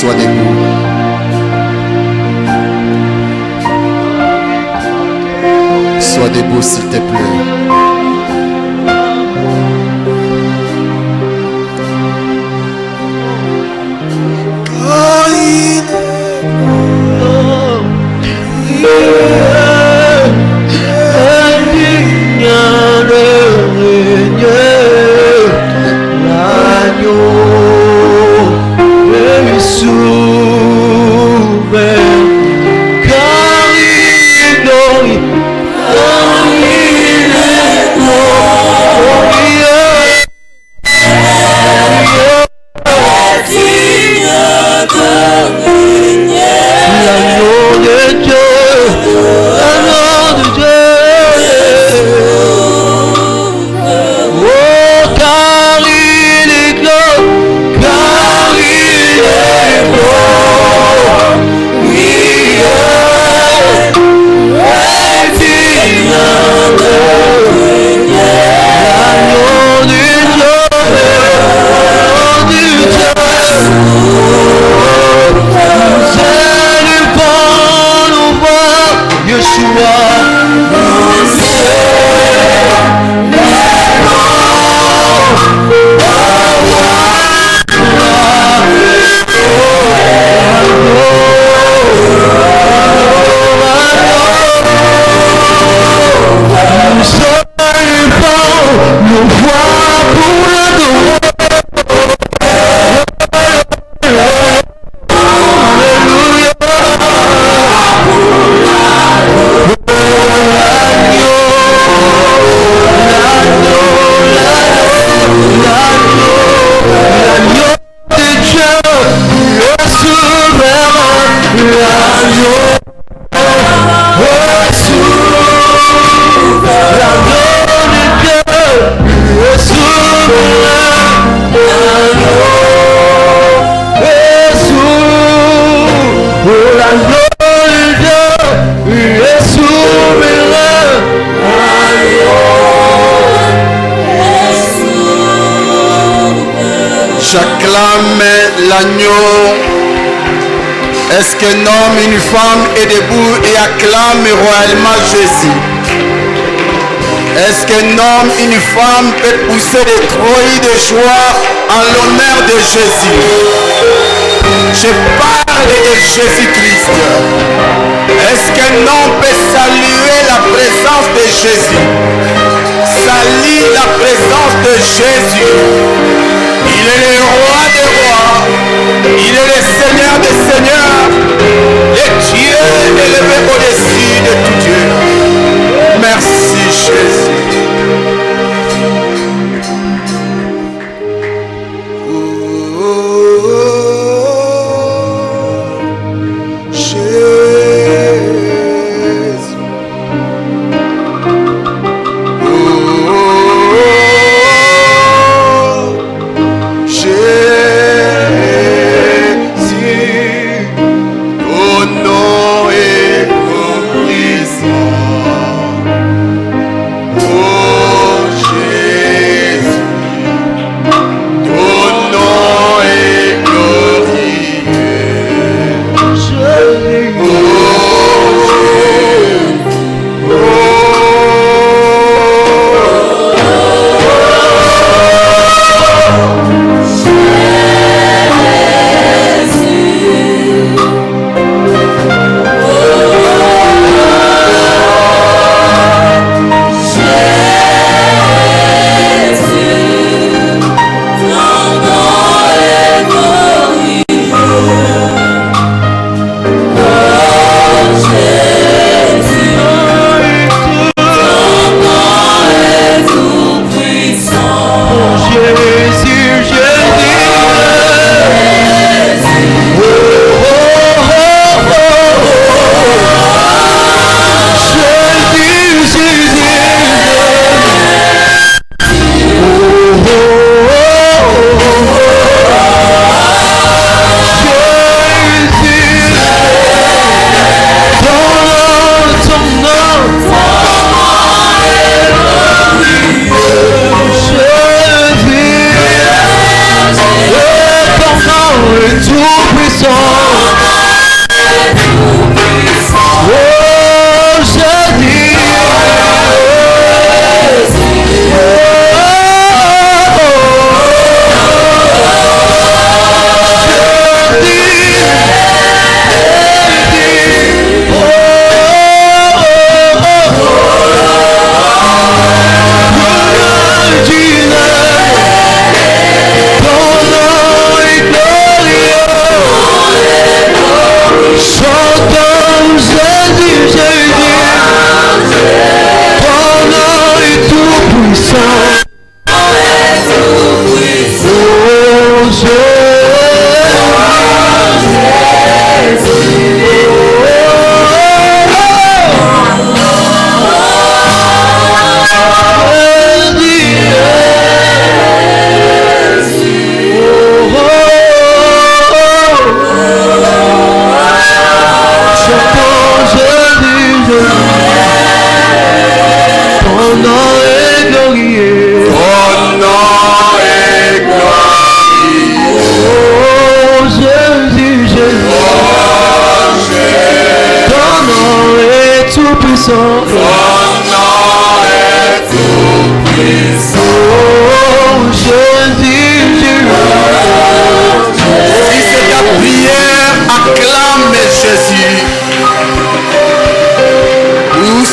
Sois debout. Sois debout s'il te plaît. J'acclame l'agneau. Est-ce qu'un homme, une femme est debout et acclame royalement Jésus? Est-ce qu'un homme, une femme peut pousser des cris de joie en l'honneur de Jésus? Je parle de Jésus-Christ. Est-ce qu'un homme peut saluer la présence de Jésus? Salue la présence de Jésus. Il est le roi des rois. Il est le Seigneur des seigneurs. Et Dieu élevé au-dessus de tout Dieu. Merci Jésus.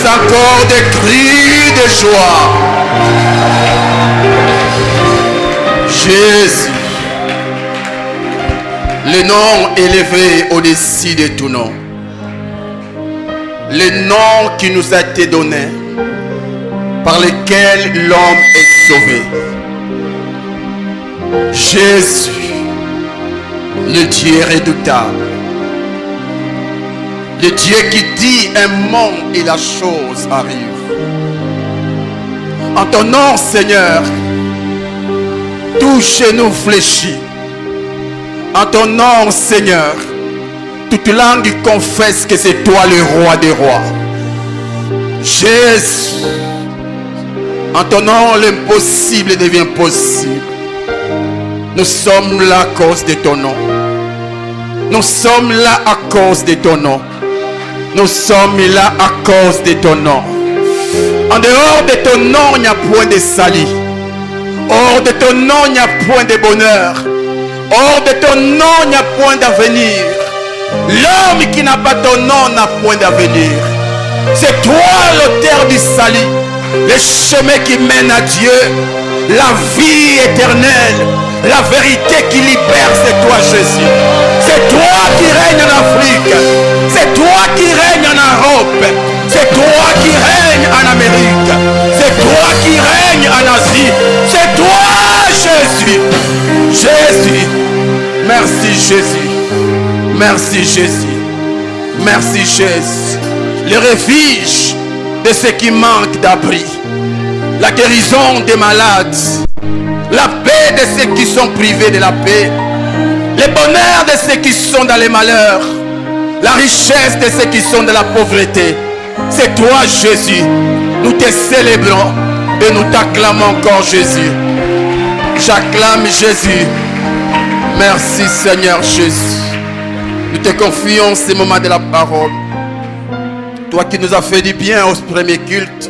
Encore des cris de joie. Jésus, le nom élevé au-dessus de tout nom, le nom qui nous a été donné, par lequel l'homme est sauvé. Jésus, le Dieu redoutable, le Dieu qui dit un mot et la chose arrive. En ton nom, Seigneur, tout genou fléchit. En ton nom, Seigneur, toute langue confesse que c'est toi le roi des rois. Jésus, en ton nom, l'impossible devient possible. Nous sommes là à cause de ton nom. Nous sommes là à cause de ton nom. Nous sommes là à cause de ton nom. En dehors de ton nom, il n'y a point de salut. Hors de ton nom, il n'y a point de bonheur. Hors de ton nom, il n'y a point d'avenir. L'homme qui n'a pas ton nom n'a point d'avenir. C'est toi l'auteur du salut, le chemin qui mène à Dieu, la vie éternelle, la vérité qui libère, c'est toi Jésus. C'est toi qui règne en Afrique. C'est toi qui règne en Europe. C'est toi qui règne en Amérique. C'est toi qui règne en Asie. C'est toi Jésus. Jésus. Merci Jésus. Merci Jésus. Merci Jésus. Le refuge de ceux qui manquent d'abri. La guérison des malades. La paix de ceux qui sont privés de la paix. Le bonheur de ceux qui sont dans les malheurs. La richesse de ceux qui sont dans la pauvreté. C'est toi Jésus. Nous te célébrons et nous t'acclamons encore Jésus. J'acclame Jésus. Merci Seigneur Jésus. Nous te confions ces moments de la parole. Toi qui nous as fait du bien au premier culte,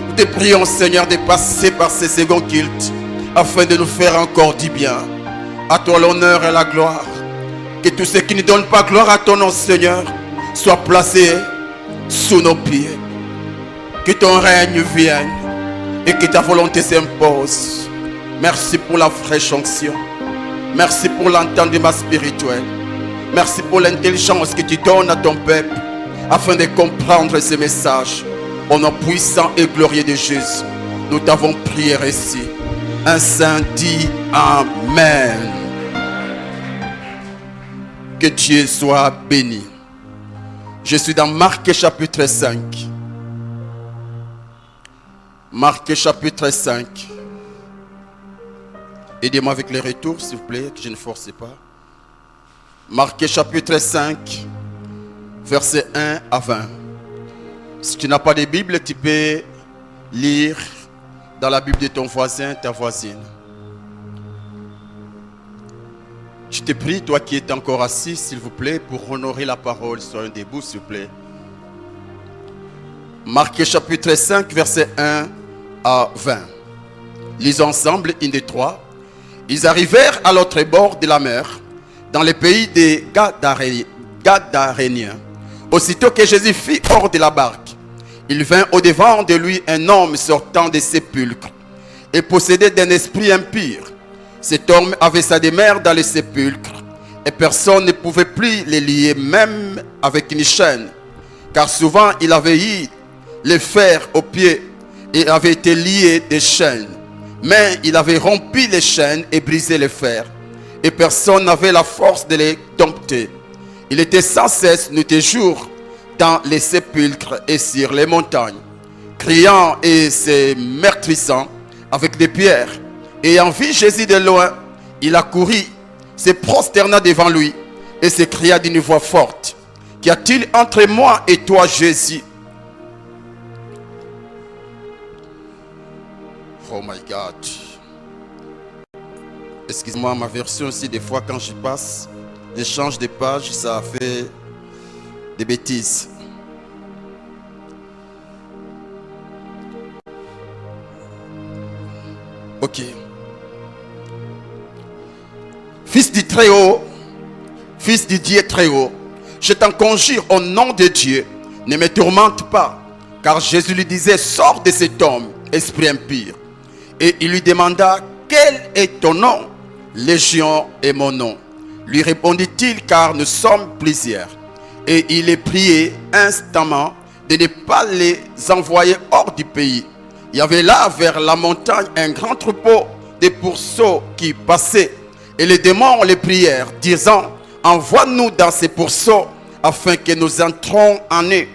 nous te prions Seigneur de passer par ces seconds cultes afin de nous faire encore du bien. À toi l'honneur et la gloire. Que tous ceux qui ne donnent pas gloire à ton nom Seigneur soient placés sous nos pieds. Que ton règne vienne et que ta volonté s'impose. Merci pour la fraîche onction. Merci pour l'entendement spirituel. Merci pour l'intelligence que tu donnes à ton peuple afin de comprendre ces messages. Au nom puissant et glorieux de Jésus, nous t'avons prié ici. Un saint dit Amen. Que Dieu soit béni. Je suis dans Marc chapitre 5. Marc chapitre 5. Aidez-moi avec les retours s'il vous plaît, que je ne force pas. Marc chapitre 5, versets 1 à 20. Si tu n'as pas de Bible, tu peux lire dans la Bible de ton voisin, ta voisine. Je te prie, toi qui es encore assis, s'il vous plaît, pour honorer la parole, soyez debout, s'il vous plaît. Marc chapitre 5, versets 1 à 20. Lisons ensemble, une des trois. Ils arrivèrent à l'autre bord de la mer, dans le pays des Gadaréniens. Aussitôt que Jésus fut hors de la barque, il vint au-devant de lui un homme sortant des sépulcres et possédé d'un esprit impur. Cet homme avait sa demeure dans les sépulcres et personne ne pouvait plus les lier, même avec une chaîne, car souvent il avait eu les fers aux pieds et avait été lié des chaînes. Mais il avait rompu les chaînes et brisé les fers. et personne n'avait la force de les dompter. Il était sans cesse nuit et jour dans les sépulcres et sur les montagnes, criant et se meurtrissant avec des pierres. Et ayant vu Jésus de loin, il accourut, se prosterna devant lui et s'écria d'une voix forte: qu'y a-t-il entre moi et toi, Jésus? Oh my God. Excuse-moi, ma version aussi, des fois quand je passe, je change de page, ça fait des bêtises. Ok. Fils du Très-Haut, Fils du Dieu Très-Haut, je t'en conjure au nom de Dieu, ne me tourmente pas. Car Jésus lui disait: sors de cet homme, esprit impur. Et il lui demanda: quel est ton nom? Légion est mon nom. Lui répondit-il: car nous sommes plusieurs. Et il les priait instamment de ne pas les envoyer hors du pays. Il y avait là vers la montagne un grand troupeau de pourceaux qui passaient. Et les démons les prièrent, disant: envoie-nous dans ces pourceaux afin que nous entrons en eux.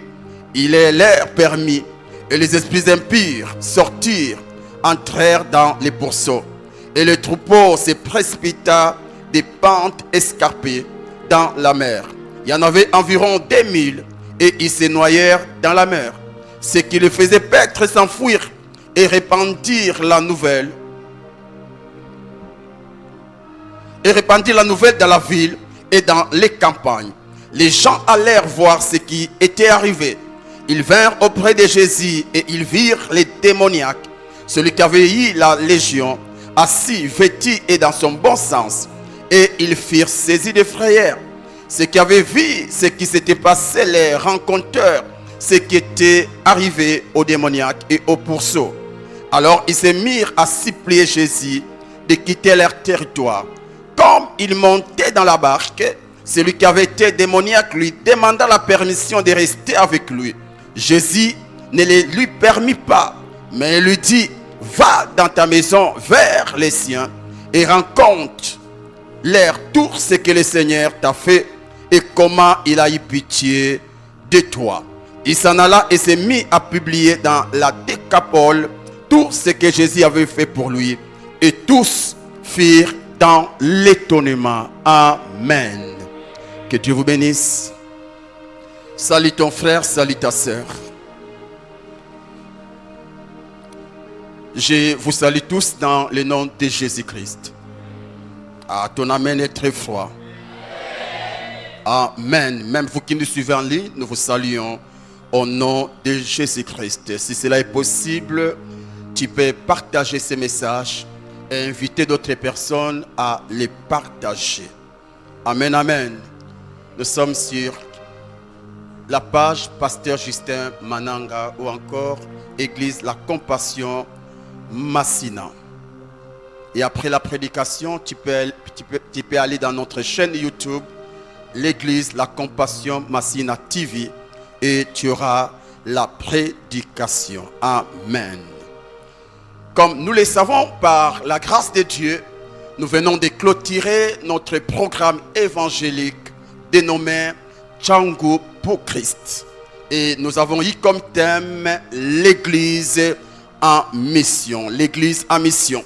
Il leur permis, et les esprits impurs sortirent, entrèrent dans les pourceaux. Et le troupeau se précipita des pentes escarpées dans la mer. Il y en avait environ 2000, et ils se noyèrent dans la mer. Ce qui les faisait paître s'enfuir et répandirent la nouvelle. Et répandirent la nouvelle dans la ville et dans les campagnes. Les gens allèrent voir ce qui était arrivé. Ils vinrent auprès de Jésus et ils virent les démoniaques, celui qui avait eu la légion, assis, vêtu et dans son bon sens. Et ils furent saisis de frayeur. Ceux qui avaient vu ce qui s'était passé les rencontrèrent ce qui était arrivé aux démoniaques et aux pourceaux. Alors ils se mirent à supplier Jésus de quitter leur territoire. Comme il montait dans la barque, celui qui avait été démoniaque lui demanda la permission de rester avec lui. Jésus ne le lui permit pas, mais lui dit: va dans ta maison vers les siens et raconte-leur tout ce que le Seigneur t'a fait et comment il a eu pitié de toi. Il s'en alla et s'est mis à publier dans la Décapole tout ce que Jésus avait fait pour lui. Et tous firent dans l'étonnement. Amen. Que Dieu vous bénisse. Salut ton frère, salut ta sœur. Je vous salue tous dans le nom de Jésus-Christ. Ah, ton amen est très froid. Amen. Même vous qui nous suivez en ligne, nous vous saluons au nom de Jésus-Christ. Si cela est possible, tu peux partager ces messages et inviter d'autres personnes à les partager. Amen, amen. Nous sommes sur la page Pasteur Justin Mananga ou encore Église La Compassion Massina. Et après la prédication, tu peux aller dans notre chaîne YouTube, l'Église La Compassion Massina TV, et tu auras la prédication. Amen. Comme nous le savons, par la grâce de Dieu, nous venons de clôturer notre programme évangélique dénommé Tchangu pour Christ. Et nous avons eu comme thème l'Église en mission. L'Église en mission.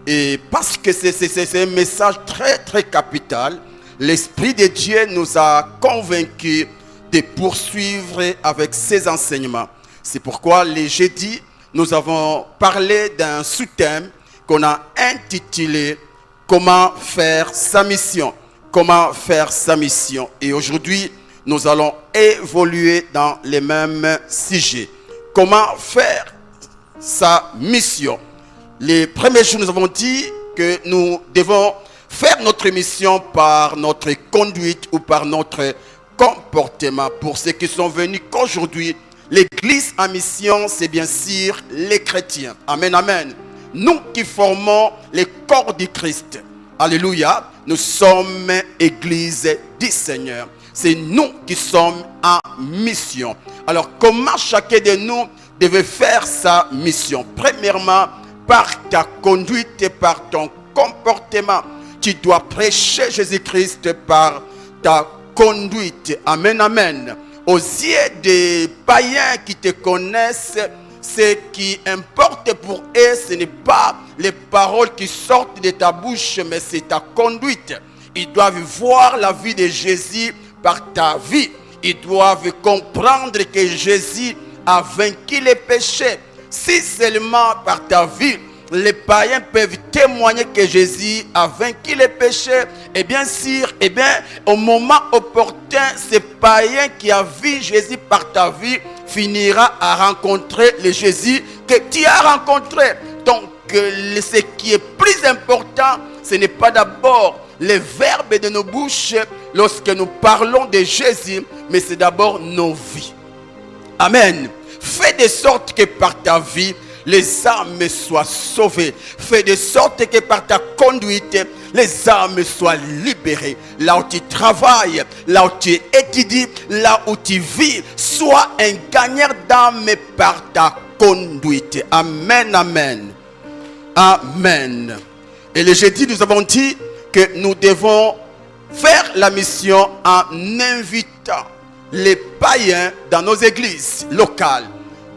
Et parce que c'est un message très très capital, l'Esprit de Dieu nous a convaincus de poursuivre avec ces enseignements. C'est pourquoi les jeudis, nous avons parlé d'un sous-thème qu'on a intitulé « Comment faire sa mission ». Comment faire sa mission. Et aujourd'hui, nous allons évoluer dans les mêmes sujets. Comment faire sa mission. Les premiers jours, nous avons dit que nous devons faire notre mission par notre conduite ou par notre comportement. Pour ceux qui sont venus qu'aujourd'hui, l'église en mission, c'est bien sûr les chrétiens. Amen, amen. Nous qui formons les corps du Christ. Alléluia. Nous sommes église du Seigneur. C'est nous qui sommes en mission. Alors, comment chacun de nous devait faire sa mission? Premièrement, par ta conduite et par ton comportement. tu dois prêcher Jésus-Christ par ta conduite. Amen, amen. Aux yeux des païens qui te connaissent, ce qui importe pour eux, ce n'est pas les paroles qui sortent de ta bouche, mais c'est ta conduite. Ils doivent voir la vie de Jésus par ta vie. Ils doivent comprendre que Jésus a vaincu les péchés. Si seulement par ta vie, les païens peuvent témoigner que Jésus a vaincu les péchés, et bien sûr, au moment opportun, ce païen qui a vu Jésus par ta vie finira à rencontrer le Jésus que tu as rencontré. Donc, ce qui est plus important, ce n'est pas d'abord les verbes de nos bouches lorsque nous parlons de Jésus, mais c'est d'abord nos vies. Amen. Fais de sorte que par ta vie, les âmes soient sauvées. Fais de sorte que par ta conduite, les âmes soient libérées. Là où tu travailles, là où tu étudies, là où tu vis, sois un gagnant d'âme par ta conduite. Amen, amen. Amen. Et le jeudi, nous avons dit que nous devons faire la mission en invitant les païens dans nos églises locales.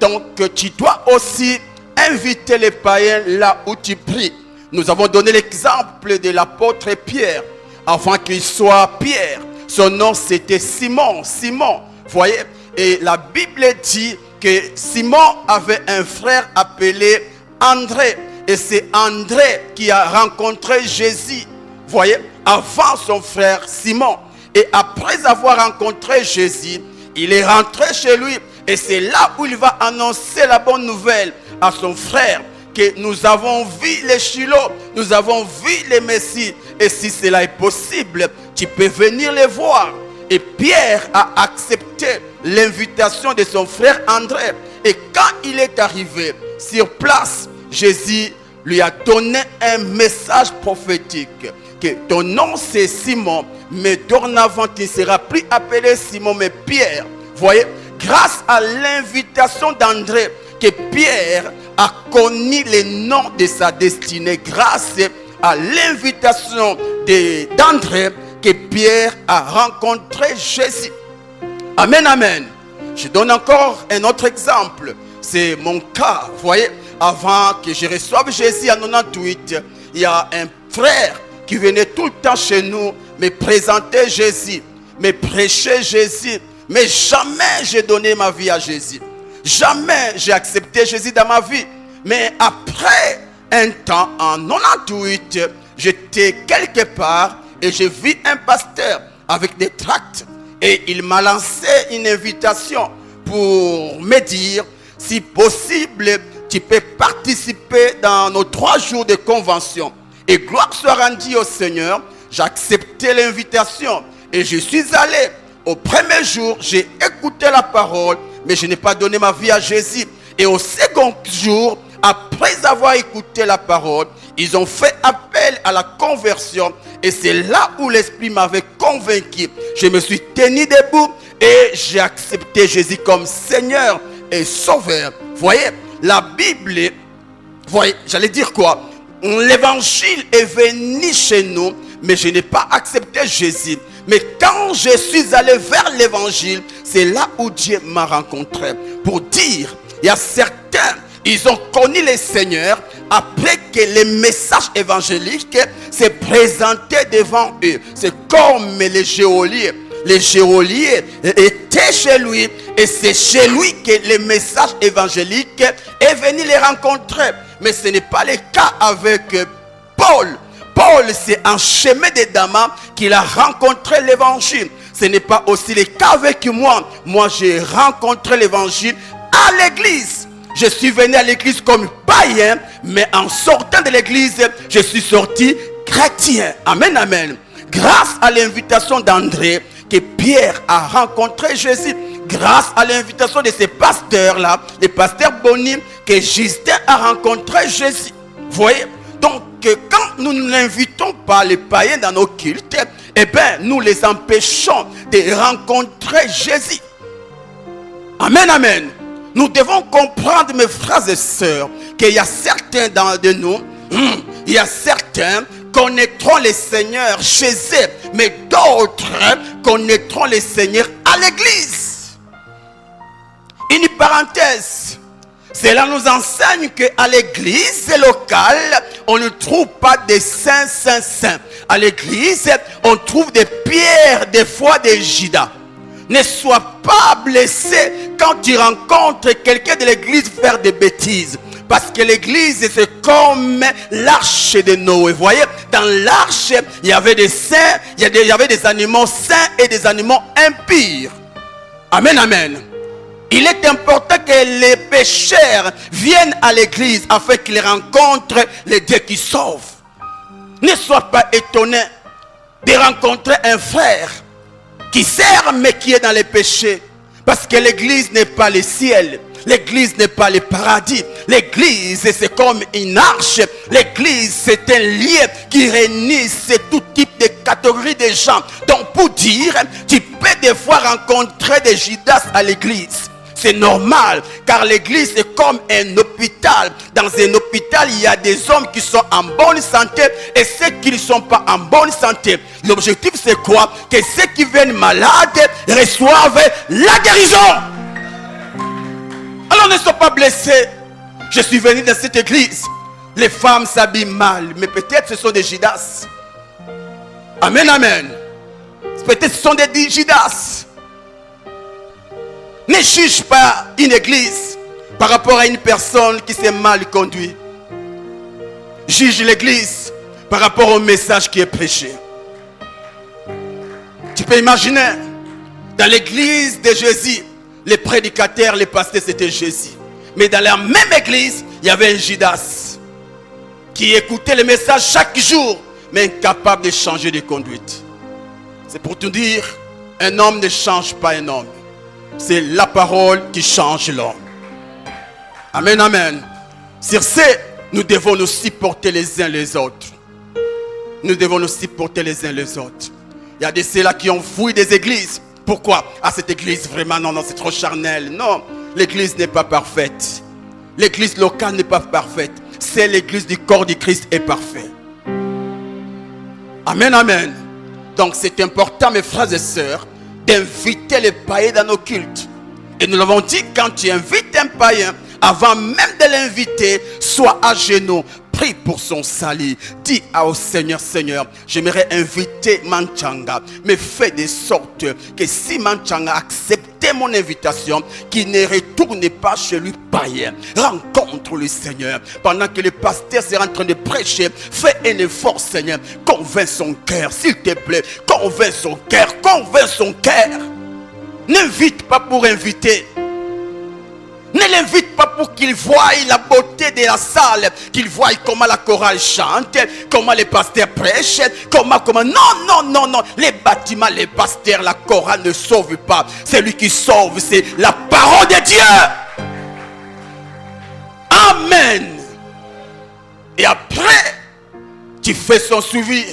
Donc tu dois aussi inviter les païens là où tu pries. Nous avons donné l'exemple de l'apôtre Pierre. Avant qu'il soit Pierre, son nom c'était Simon. Simon, voyez. Et la Bible dit que Simon avait un frère appelé André. Et c'est André qui a rencontré Jésus. Voyez, avant son frère Simon. Et après avoir rencontré Jésus, il est rentré chez lui. Et c'est là où il va annoncer la bonne nouvelle à son frère. Que nous avons vu les Shiloh, nous avons vu les Messies. Et si cela est possible, tu peux venir les voir. Et Pierre a accepté l'invitation de son frère André. Et quand il est arrivé sur place, Jésus lui a donné un message prophétique. Que ton nom c'est Simon, mais dorénavant tu ne seras plus appelé Simon mais Pierre. Voyez, grâce à l'invitation d'André, que Pierre a connu le nom de sa destinée. Grâce à l'invitation d'André, que Pierre a rencontré Jésus. Amen, amen. Je donne encore un autre exemple. C'est mon cas. Vous voyez, avant que je reçoive Jésus en 98, il y a un frère qui venait tout le temps chez nous me présenter Jésus, me prêcher Jésus. Mais jamais j'ai donné ma vie à Jésus. Jamais j'ai accepté Jésus dans ma vie. Mais après un temps, en 98, j'étais quelque part et j'ai vu un pasteur avec des tracts. Et il m'a lancé une invitation pour me dire, si possible, tu peux participer dans nos 3 jours de convention. Et gloire soit rendue au Seigneur, j'ai accepté l'invitation et je suis allé. Au premier jour, j'ai écouté la parole, mais je n'ai pas donné ma vie à Jésus. Et au second jour, après avoir écouté la parole, ils ont fait appel à la conversion. Et c'est là où l'Esprit m'avait convaincu. Je me suis tenu debout et j'ai accepté Jésus comme Seigneur et Sauveur. Voyez, la Bible, voyez, j'allais dire quoi? L'évangile est venu chez nous, mais je n'ai pas accepté Jésus. Mais quand je suis allé vers l'évangile, c'est là où Dieu m'a rencontré. Pour dire, il y a certains, ils ont connu le Seigneur après que les messages évangéliques s'est présenté devant eux. C'est comme les geôliers. Les geôliers étaient chez lui et c'est chez lui que le message évangélique est venu les rencontrer. Mais ce n'est pas le cas avec Paul. Paul, c'est en chemin de Damas qu'il a rencontré l'évangile. Ce n'est pas aussi le cas avec moi. Moi, j'ai rencontré l'évangile à l'église. Je suis venu à l'église comme païen, mais en sortant de l'église, je suis sorti chrétien. Amen, amen. Grâce à l'invitation d'André, que Pierre a rencontré Jésus. Grâce à l'invitation de ces pasteurs-là, les pasteurs Boni, que Justin a rencontré Jésus. Vous voyez? Donc, quand nous n'invitons pas les païens dans nos cultes, eh bien, nous les empêchons de rencontrer Jésus. Amen, amen. Nous devons comprendre, mes frères et sœurs, qu'il y a certains de nous, il y a certains, connaîtront le Seigneur chez eux, mais d'autres connaîtront le Seigneur à l'église. Une parenthèse. Cela nous enseigne qu'à l'église locale, on ne trouve pas des saints. À l'église, on trouve des pierres, des fois des Judas. Ne sois pas blessé quand tu rencontres quelqu'un de l'église faire des bêtises. Parce que l'église, c'est comme l'arche de Noé. Vous voyez, dans l'arche, il y avait des saints, il y avait des animaux saints et des animaux impurs. Amen, amen. Il est important que les pécheurs viennent à l'église afin qu'ils rencontrent les dieux qui sauvent. Ne sois pas étonné de rencontrer un frère qui sert mais qui est dans les péchés. Parce que l'église n'est pas le ciel. L'église n'est pas le paradis. L'église, c'est comme une arche. L'église, c'est un lieu qui réunit tout type de catégories de gens. Donc, pour dire, tu peux des fois rencontrer des Judas à l'église. C'est normal, car l'église est comme un hôpital. Dans un hôpital, il y a des hommes qui sont en bonne santé et ceux qui ne sont pas en bonne santé. L'objectif, c'est quoi? Que ceux qui viennent malades reçoivent la guérison. Alors ne sois pas blessé. Je suis venu dans cette église. Les femmes s'habillent mal, mais peut-être ce sont des Judas. Amen, amen. Peut-être ce sont des Judas. Ne juge pas une église par rapport à une personne qui s'est mal conduite. Juge l'église par rapport au message qui est prêché. Tu peux imaginer, dans l'église de Jésus, les prédicateurs, les pasteurs, c'était Jésus. Mais dans la même église, il y avait un Judas qui écoutait le message chaque jour, mais incapable de changer de conduite. C'est pour te dire, un homme ne change pas un homme. C'est la parole qui change l'homme. Amen, amen. Sur ce, nous devons nous supporter les uns les autres. Nous devons nous supporter les uns les autres. Il y a des ceux-là qui ont fui des églises. Pourquoi? Ah, cette église, vraiment, non, c'est trop charnel. Non, l'église n'est pas parfaite. L'église locale n'est pas parfaite. C'est l'église du corps du Christ est parfaite. Amen, amen. Donc c'est important, mes frères et sœurs, d'inviter les païens dans nos cultes. Et nous l'avons dit, quand tu invites un païen, avant même de l'inviter, sois à genoux, prie pour son salut. Dis au Seigneur, Seigneur, j'aimerais inviter Manchanga, mais fais de sorte que si Manchanga accepte mon invitation, qu'il ne retourne pas chez lui païen. Rencontre le Seigneur. Pendant que le pasteur sera en train de prêcher, fais un effort, Seigneur. Convainc son cœur, s'il te plaît. Convainc son cœur, convainc son cœur. N'invite pas pour inviter. Ne l'invite pas pour qu'il voie la beauté de la salle, qu'il voie comment la chorale chante, comment les pasteurs prêchent, comment. Non. Les bâtiments, les pasteurs, la chorale ne sauvent pas. C'est lui qui sauve, c'est la parole de Dieu. Amen. Et après, tu fais son suivi.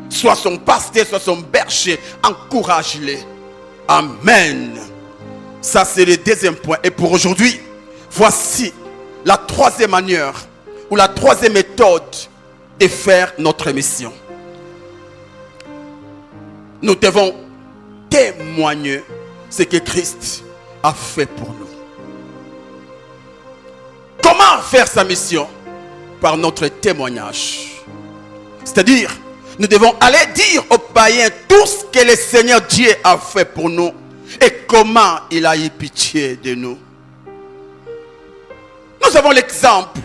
Soit son pasteur, soit son berger. Encourage-les. Amen. Ça, c'est le deuxième point. Et pour aujourd'hui, voici la troisième manière ou la troisième méthode de faire notre mission. Nous devons témoigner ce que Christ a fait pour nous. Comment faire sa mission? Par notre témoignage. C'est-à-dire, nous devons aller dire aux païens tout ce que le Seigneur Dieu a fait pour nous. Et comment il a eu pitié de nous. Nous avons l'exemple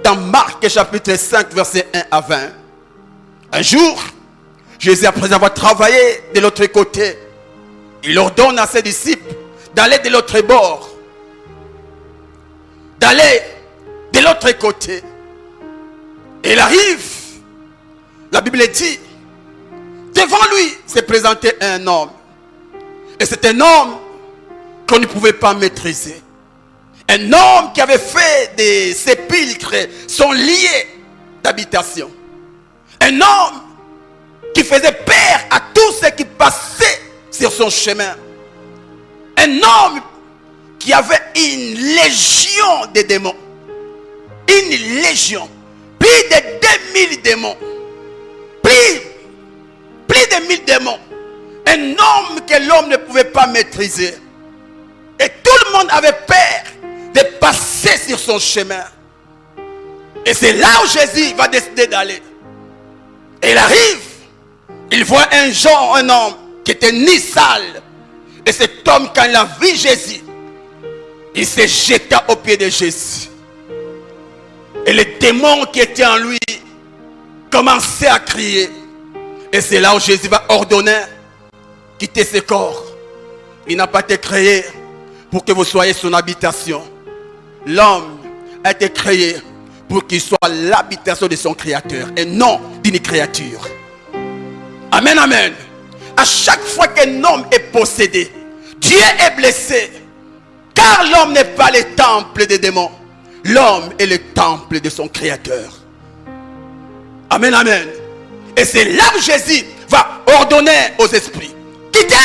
dans Marc chapitre 5 verset 1 à 20. Un jour, Jésus, après avoir travaillé de l'autre côté, il ordonne à ses disciples d'aller de l'autre bord. D'aller de l'autre côté. Et il arrive, la Bible dit, devant lui s'est présenté un homme. Et c'est un homme qu'on ne pouvait pas maîtriser. Un homme qui avait fait des sépulcres, son lieu d'habitation. Un homme qui faisait peur à tous ceux qui passaient sur son chemin. Un homme qui avait une légion de démons. Une légion. Plus de 2000 démons. des 1000 démons. Un homme que l'homme ne pouvait pas maîtriser. Et tout le monde avait peur de passer sur son chemin. Et c'est là où Jésus va décider d'aller. Et il arrive. Il voit un homme qui était ni sale. Et cet homme, quand il a vu Jésus, il s'est jeté aux pieds de Jésus. Et les démons qui étaient en lui commençaient à crier. Et c'est là où Jésus va ordonner quitter ce corps. Il n'a pas été créé pour que vous soyez son habitation. L'homme a été créé pour qu'il soit l'habitation de son créateur et non d'une créature. Amen, amen. À chaque fois qu'un homme est possédé, Dieu est blessé. Car l'homme n'est pas le temple des démons. L'homme est le temple de son créateur. Amen, amen. Et c'est là où Jésus va ordonner aux esprits: quittez!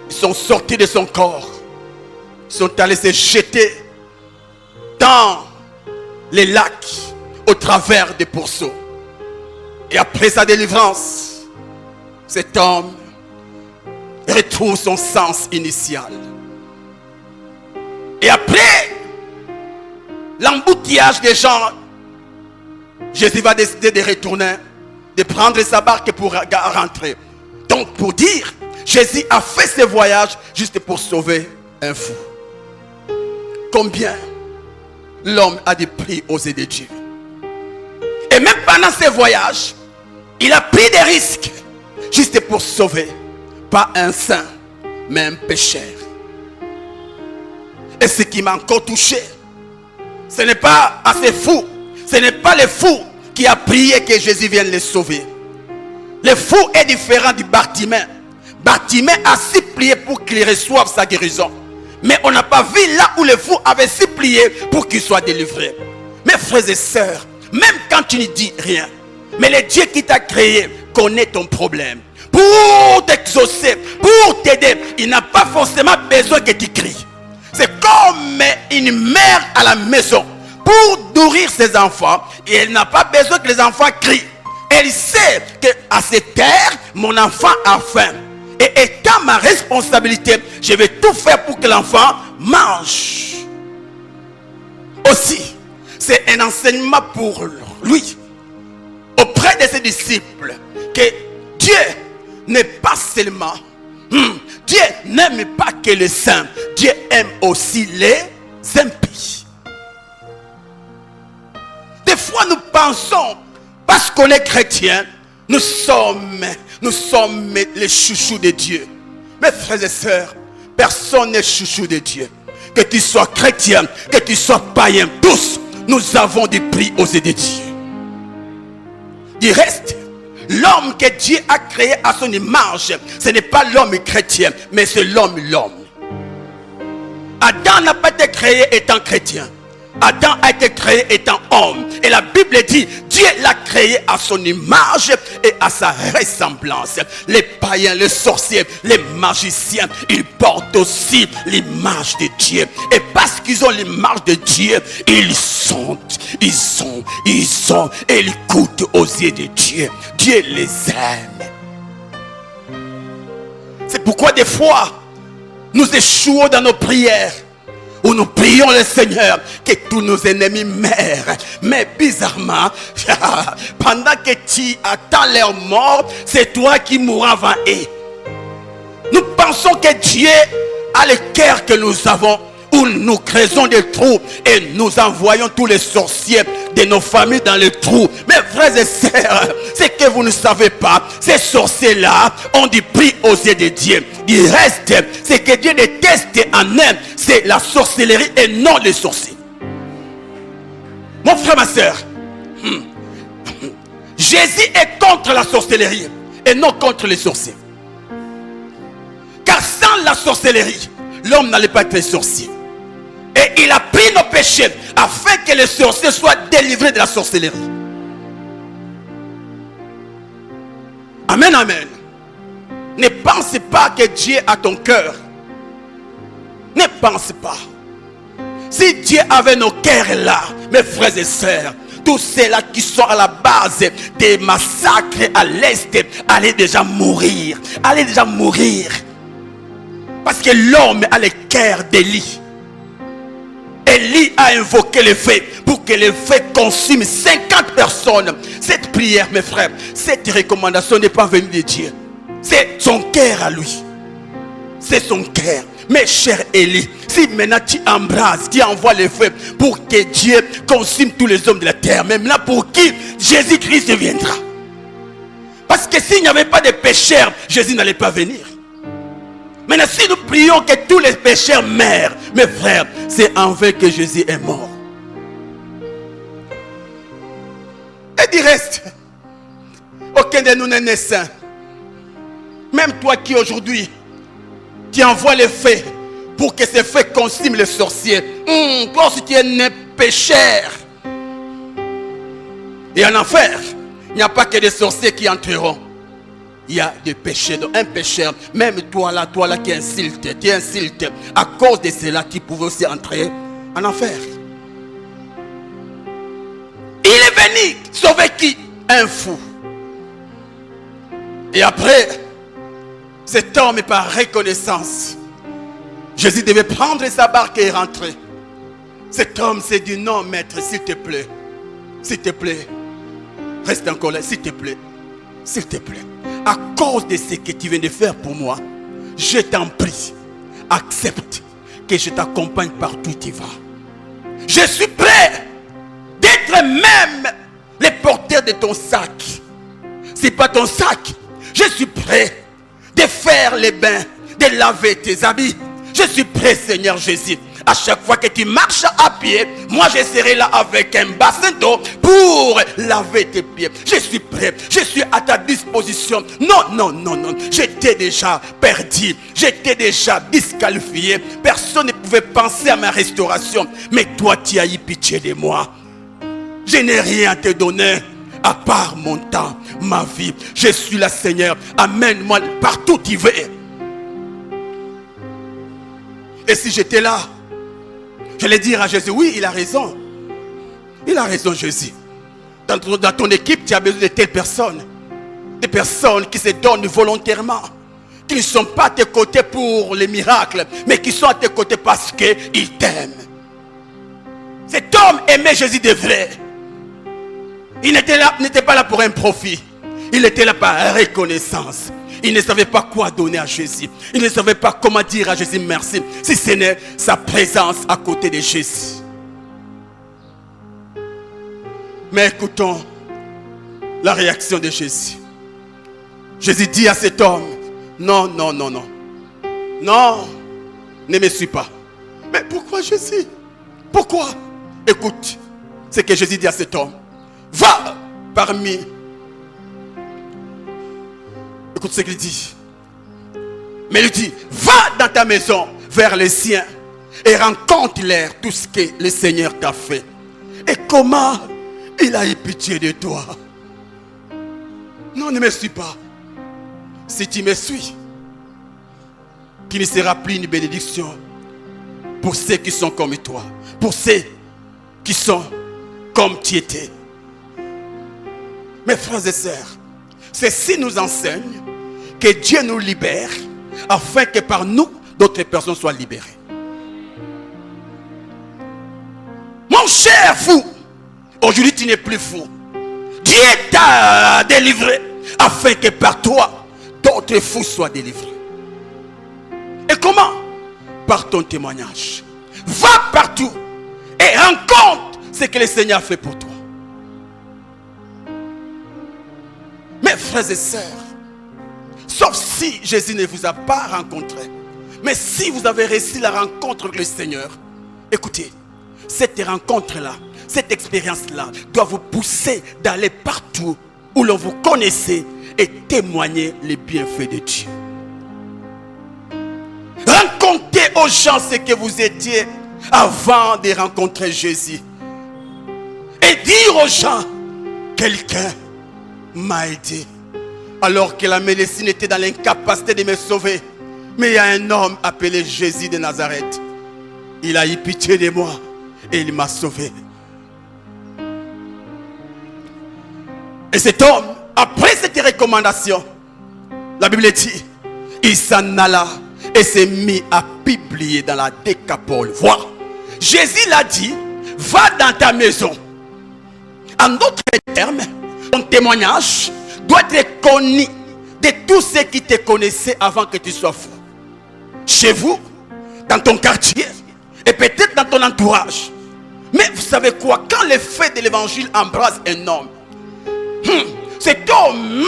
Ils sont sortis de son corps. Ils sont allés se jeter dans les lacs au travers des pourceaux. Et après sa délivrance, cet homme retrouve son sens initial. Et après l'embouteillage des gens, Jésus va décider de retourner, de prendre sa barque pour rentrer. Donc pour dire, Jésus a fait ce voyage juste pour sauver un fou. Combien l'homme a des prix aux yeux de Dieu. Et même pendant ce voyage, il a pris des risques juste pour sauver, pas un saint, mais un pécheur. Et ce qui m'a encore touché, ce n'est pas assez fou. Ce n'est pas le fou qui a prié que Jésus vienne les sauver. Le fou est différent du Bartimée. Bartimée a supplié pour qu'il reçoive sa guérison. Mais on n'a pas vu là où le fou avait supplié pour qu'il soit délivré. Mes frères et sœurs, même quand tu ne dis rien, mais le Dieu qui t'a créé connaît ton problème. Pour t'exaucer, pour t'aider, il n'a pas forcément besoin que tu cries. C'est comme une mère à la maison. Pour nourrir ses enfants, et elle n'a pas besoin que les enfants crient. Elle sait qu'à cette terre, mon enfant a faim. Et étant ma responsabilité, je vais tout faire pour que l'enfant mange. Aussi, c'est un enseignement pour lui, auprès de ses disciples, que Dieu n'est pas seulement, Dieu n'aime pas que les saints, Dieu aime aussi les impies. Des fois nous pensons, parce qu'on est chrétien, nous sommes les chouchous de Dieu. Mes frères et sœurs, personne n'est chouchou de Dieu. Que tu sois chrétien, que tu sois païen, tous, nous avons des prix aux yeux de Dieu. Du reste, l'homme que Dieu a créé à son image, ce n'est pas l'homme chrétien, mais c'est l'homme. Adam n'a pas été créé étant chrétien. Adam a été créé étant homme. Et la Bible dit, Dieu l'a créé à son image et à sa ressemblance. Les païens, les sorciers, les magiciens, ils portent aussi l'image de Dieu. Et parce qu'ils ont l'image de Dieu, ils écoutent aux yeux de Dieu. Dieu les aime. C'est pourquoi des fois, nous échouons dans nos prières. Où nous prions le Seigneur que tous nos ennemis meurent. Mais bizarrement, pendant que tu attends leur mort, c'est toi qui mourras avant eux. Nous pensons que Dieu a le cœur que nous avons, où nous créons des trous et nous envoyons tous les sorciers de nos familles dans les trous. Mes frères et sœurs, c'est que vous ne savez pas, ces sorciers-là ont du prix aux yeux de Dieu. Du reste, c'est que Dieu déteste en eux, c'est la sorcellerie et non les sorciers. Mon frère, ma sœur, Jésus est contre la sorcellerie et non contre les sorciers. Car sans la sorcellerie, l'homme n'allait pas être sorcier. Et il a pris nos péchés afin que les sorciers soient délivrés de la sorcellerie. Amen, amen. Ne pense pas que Dieu a ton cœur. Ne pense pas. Si Dieu avait nos cœurs là, mes frères et sœurs, tous ceux-là qui sont à la base des massacres à l'Est allaient déjà mourir. Allaient déjà mourir. Parce que l'homme a le cœur d'Élie. Élie a invoqué le feu pour que le feu consume 50 personnes. Cette prière, mes frères, cette recommandation n'est pas venue de Dieu. C'est son cœur à lui. C'est son cœur. Mais cher Élie, si maintenant tu embrasses, tu envoies le feu pour que Dieu consume tous les hommes de la terre, même là pour qui Jésus-Christ viendra. Parce que s'il n'y avait pas de pécheurs, Jésus n'allait pas venir. Maintenant, si nous prions que tous les pécheurs meurent, mes frères, c'est en vain que Jésus est mort. Et du reste, aucun de nous n'est saint. Même toi qui aujourd'hui, tu envoies le feu pour que ce feu consume les sorciers. Toi aussi tu es un pécheur. Et en enfer, il n'y a pas que des sorciers qui entreront. Il y a des péchés. Donc un pécheur, même toi là qui insulte, tu insultes. À cause de cela, tu pouvais aussi entrer en enfer. Il est venu sauver qui? Un fou. Et après, cet homme par reconnaissance, Jésus devait prendre sa barque et rentrer. Cet homme s'est dit non maître, s'il te plaît, reste encore là, s'il te plaît, à cause de ce que tu viens de faire pour moi, je t'en prie, accepte que je t'accompagne partout où tu vas. Je suis prêt d'être même le porteur de ton sac. C'est pas ton sac. Je suis prêt de faire les bains, de laver tes habits. Je suis prêt, Seigneur Jésus. À chaque fois que tu marches à pied, moi je serai là avec un bassin d'eau pour laver tes pieds. Je suis prêt, je suis à ta disposition. Non, j'étais déjà perdu, j'étais déjà disqualifié. Personne ne pouvait penser à ma restauration. Mais toi, tu as eu pitié de moi. Je n'ai rien à te donner à part mon temps, ma vie. Je suis là, Seigneur. Amène-moi partout où tu veux. Et si j'étais là, je vais dire à Jésus, oui, il a raison. Il a raison, Jésus. Dans ton équipe, tu as besoin de telles personnes. Des personnes qui se donnent volontairement. Qui ne sont pas à tes côtés pour les miracles, mais qui sont à tes côtés parce qu'ils t'aiment. Cet homme aimait Jésus de vrai. Il n'était pas là pour un profit. Il était là par reconnaissance. Il ne savait pas quoi donner à Jésus. Il ne savait pas comment dire à Jésus merci, si ce n'est sa présence à côté de Jésus. Mais écoutons la réaction de Jésus. Jésus dit à cet homme, non, ne me suis pas. Mais pourquoi Jésus? Pourquoi? Écoute ce que Jésus dit à cet homme. Va parmi. Écoute ce qu'il dit. Mais il dit, va dans ta maison vers les siens et rencontre-leur tout ce que le Seigneur t'a fait. Et comment il a eu pitié de toi. Non, ne me suis pas. Si tu me suis, qui ne sera plus une bénédiction pour ceux qui sont comme toi, pour ceux qui sont comme tu étais. Mes frères et sœurs, ceci nous enseigne que Dieu nous libère afin que par nous, d'autres personnes soient libérées. Mon cher fou, aujourd'hui tu n'es plus fou. Dieu t'a délivré afin que par toi, d'autres fous soient délivrés. Et comment? Par ton témoignage. Va partout et rencontre ce que le Seigneur a fait pour toi. Mes frères et sœurs, sauf si Jésus ne vous a pas rencontré, mais si vous avez réussi la rencontre avec le Seigneur, écoutez, cette rencontre-là, cette expérience-là doit vous pousser d'aller partout où l'on vous connaissait et témoigner les bienfaits de Dieu. Racontez aux gens ce que vous étiez avant de rencontrer Jésus. Et dire aux gens, quelqu'un m'a aidé. Alors que la médecine était dans l'incapacité de me sauver. Mais il y a un homme appelé Jésus de Nazareth. Il a eu pitié de moi et il m'a sauvé. Et cet homme, après cette recommandation, la Bible dit, il s'en alla et s'est mis à publier dans la Décapole. Vois, Jésus l'a dit, va dans ta maison. En d'autres termes, ton témoignage doit être connu de tous ceux qui te connaissaient avant que tu sois fou. Chez vous, dans ton quartier, et peut-être dans ton entourage. Mais vous savez quoi? Quand l'effet de l'évangile embrase un homme, cet homme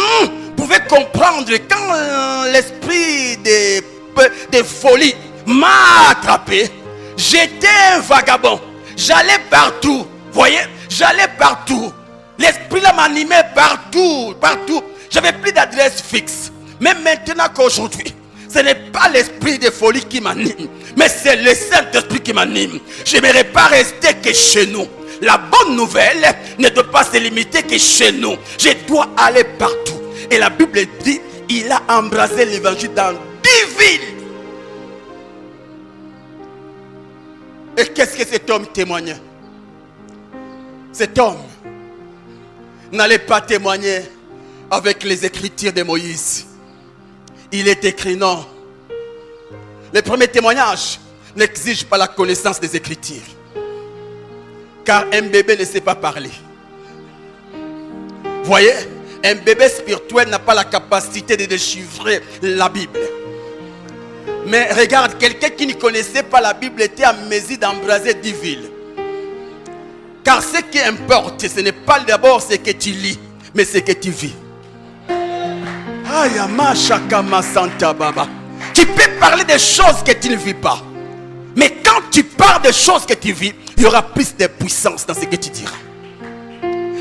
pouvait comprendre quand l'esprit de folie m'a attrapé. J'étais un vagabond. J'allais partout. Voyez, j'allais partout. L'esprit là m'animait partout, partout. J'avais plus d'adresse fixe. Mais maintenant qu'aujourd'hui, ce n'est pas l'esprit de folie qui m'anime, mais c'est le Saint-Esprit qui m'anime. Je n'aimerais pas rester que chez nous. La bonne nouvelle ne doit pas se limiter que chez nous. Je dois aller partout. Et la Bible dit, il a embrasé l'évangile dans 10 villes. Et qu'est-ce que cet homme témoignait? Cet homme n'allait pas témoigner avec les écritures de Moïse. Il est écrit non. Le premier témoignage n'exige pas la connaissance des écritures. Car un bébé ne sait pas parler. Voyez, un bébé spirituel n'a pas la capacité de déchiffrer la Bible. Mais regarde, quelqu'un qui ne connaissait pas la Bible était en mesure d'embraser 10 villes. Car ce qui importe, ce n'est pas d'abord ce que tu lis, mais ce que tu vis. Tu peux parler des choses que tu ne vis pas. Mais quand tu parles des choses que tu vis, il y aura plus de puissance dans ce que tu diras.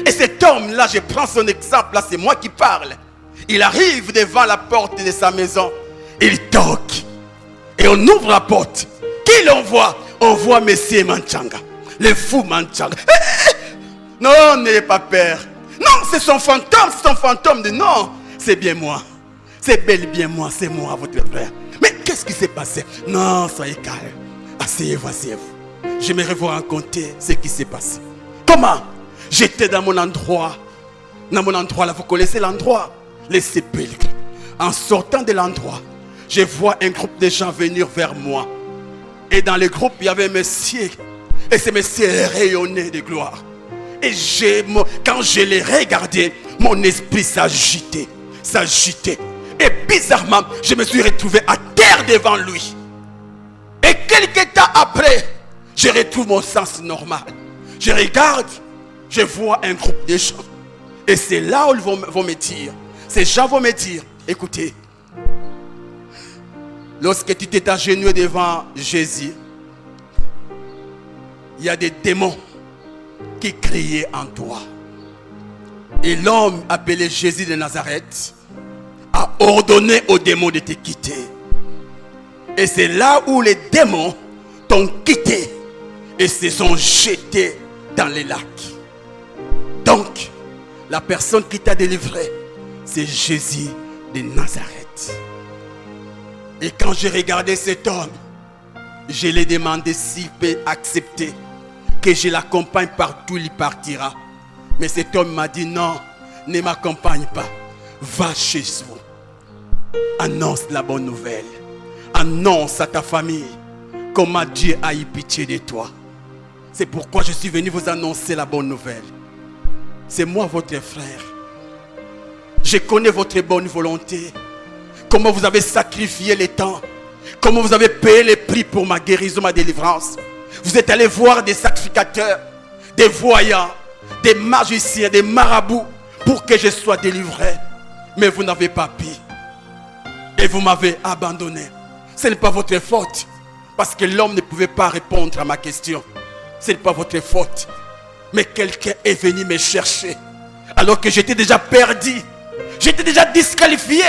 Et cet homme-là, je prends son exemple, là c'est moi qui parle. Il arrive devant la porte de sa maison. Il toque. Et on ouvre la porte. Qui l'on voit? On voit Monsieur Manchanga. Le fou Manchanga. Non, n'ayez pas peur. Non, c'est son fantôme, c'est son fantôme. Non, c'est bien moi. C'est bel et bien moi, c'est moi, votre frère. Mais qu'est-ce qui s'est passé? Non, soyez calme. Asseyez-vous, asseyez-vous. J'aimerais vous raconter ce qui s'est passé. Comment? J'étais dans mon endroit. Dans mon endroit, là, vous connaissez l'endroit? Les sépulcres. En sortant de l'endroit, je vois un groupe de gens venir vers moi. Et dans le groupe, il y avait un monsieur. Et ce monsieur rayonnait de gloire. Et quand je l'ai regardé, mon esprit s'agitait. S'agitait. Et bizarrement, je me suis retrouvé à terre devant lui. Et quelques temps après, je retrouve mon sens normal. Je regarde, je vois un groupe de gens. Et c'est là où ils vont me dire. Ces gens vont me dire, écoutez, lorsque tu t'es agenouillé devant Jésus, il y a des démons qui criaient en toi. Et l'homme appelé Jésus de Nazareth a ordonné aux démons de te quitter. Et c'est là où les démons t'ont quitté et se sont jetés dans les lacs. Donc, la personne qui t'a délivré, c'est Jésus de Nazareth. Et quand j'ai regardé cet homme, je lui ai demandé s'il peut accepter que je l'accompagne partout où il partira. Mais cet homme m'a dit non, ne m'accompagne pas. Va chez vous. Annonce la bonne nouvelle. Annonce à ta famille comment Dieu a eu pitié de toi. C'est pourquoi je suis venu vous annoncer la bonne nouvelle. C'est moi votre frère. Je connais votre bonne volonté. Comment vous avez sacrifié le temps. Comment vous avez payé le prix pour ma guérison, ma délivrance. Vous êtes allé voir des sacrificateurs, des voyants, des magiciens, des marabouts pour que je sois délivré. Mais vous n'avez pas pu. Et vous m'avez abandonné. Ce n'est pas votre faute. Parce que l'homme ne pouvait pas répondre à ma question. Ce n'est pas votre faute. Mais quelqu'un est venu me chercher. Alors que j'étais déjà perdu. J'étais déjà disqualifié.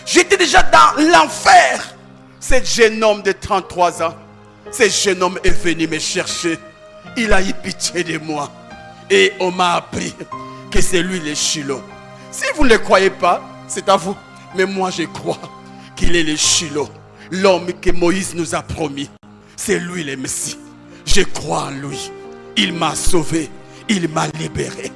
J'étais déjà dans l'enfer. Ce jeune homme de 33 ans. Ce jeune homme est venu me chercher. Il a eu pitié de moi. Et on m'a appris que c'est lui le Shiloh. Si vous ne le croyez pas, c'est à vous. Mais moi je crois qu'il est le Shiloh. L'homme que Moïse nous a promis. C'est lui le Messie. Je crois en lui. Il m'a sauvé. Il m'a libéré.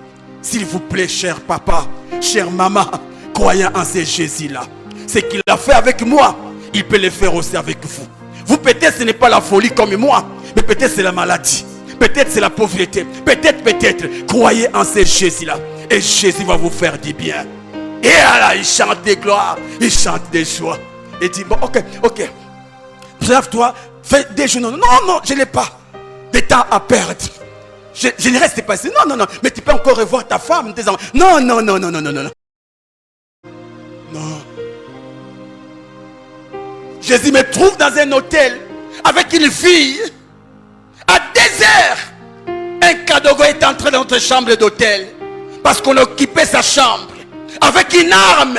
S'il vous plaît, cher papa, chère maman, croyez en ce Jésus-là. Ce qu'il a fait avec moi, il peut le faire aussi avec vous. Vous, peut-être, ce n'est pas la folie comme moi, mais peut-être c'est la maladie. Peut-être c'est la pauvreté. Peut-être. Croyez en ce Jésus-là. Et Jésus va vous faire du bien. Et là, il chante des gloires, il chante des joies. Et dit, bon, ok. Bref-toi, fais des jours. Non, je n'ai pas de temps à perdre. Je ne reste pas ici. Non. Mais tu peux encore revoir ta femme, tes enfants. Non. Non. Jésus me trouve dans un hôtel avec une fille. À 2 heures, un cadogo est entré dans notre chambre d'hôtel parce qu'on occupait sa chambre avec une arme.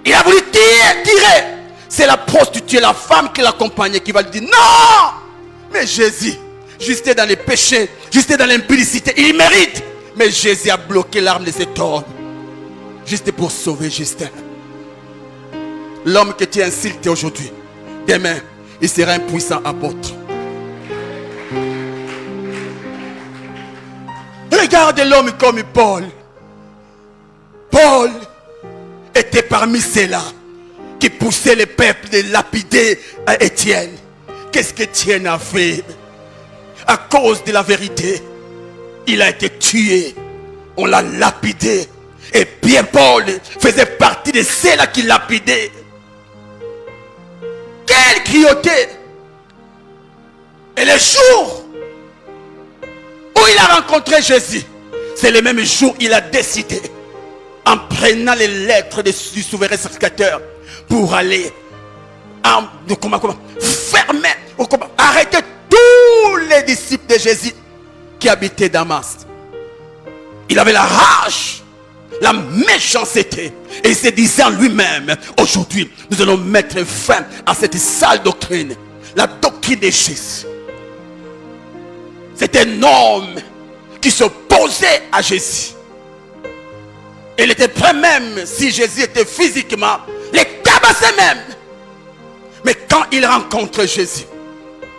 Il a voulu tirer. C'est la prostituée, la femme qui l'accompagnait, qui va lui dire non. Mais Jésus, juste dans les péchés, juste dans l'impudicité, il mérite. Mais Jésus a bloqué l'arme de cet homme juste pour sauver Justin. L'homme que tu insultes aujourd'hui, demain, il sera un puissant apôtre. Regarde l'homme comme Paul. Paul était parmi ceux-là qui poussaient le peuple de lapider à Étienne. Qu'est-ce qu'Étienne a fait? À cause de la vérité, il a été tué. On l'a lapidé. Et Pierre-Paul faisait partie de ceux-là qui lapidaient. Quelle cruauté! Et le jour où il a rencontré Jésus, c'est le même jour où il a décidé, en prenant les lettres du souverain sacrificateur, pour aller fermer, arrêter tous les disciples de Jésus qui habitaient Damas. Il avait la rage, la méchanceté, et il se disait en lui-même, aujourd'hui nous allons mettre fin à cette sale doctrine, la doctrine de Jésus. C'est un homme qui s'opposait à Jésus. Il était prêt même, si Jésus était physiquement, les tabasser même. Mais quand il rencontre Jésus,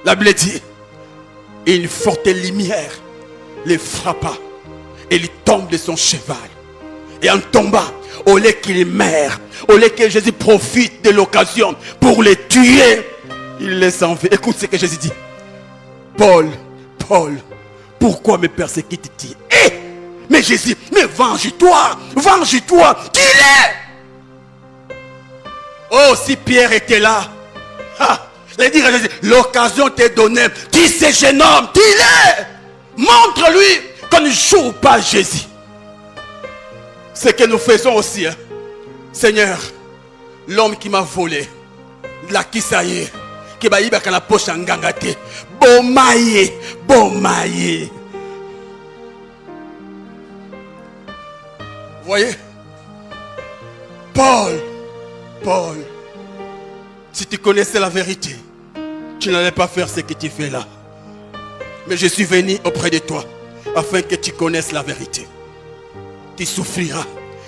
la Bible dit, une forte lumière le frappa. Et il tombe de son cheval. Et en tombant, au lieu qu'il meure, au lieu que Jésus profite de l'occasion pour le tuer, il laisse en vie. Écoute ce que Jésus dit. Paul, pourquoi me persécutes-tu? Mais Jésus, mais venge-toi, qu'il est. Oh, si Pierre était là, il dit à Jésus, l'occasion t'est donnée, dis ce jeune homme, qu'il est. Montre-lui qu'on ne joue pas Jésus. Ce que nous faisons aussi, hein. Seigneur, l'homme qui m'a volé, la qui ça y est, qui m'a dit que la poche en gangate, bomaye. Vous voyez, Paul, si tu connaissais la vérité, tu n'allais pas faire ce que tu fais là. Mais je suis venu auprès de toi afin que tu connaisses la vérité. Tu souffriras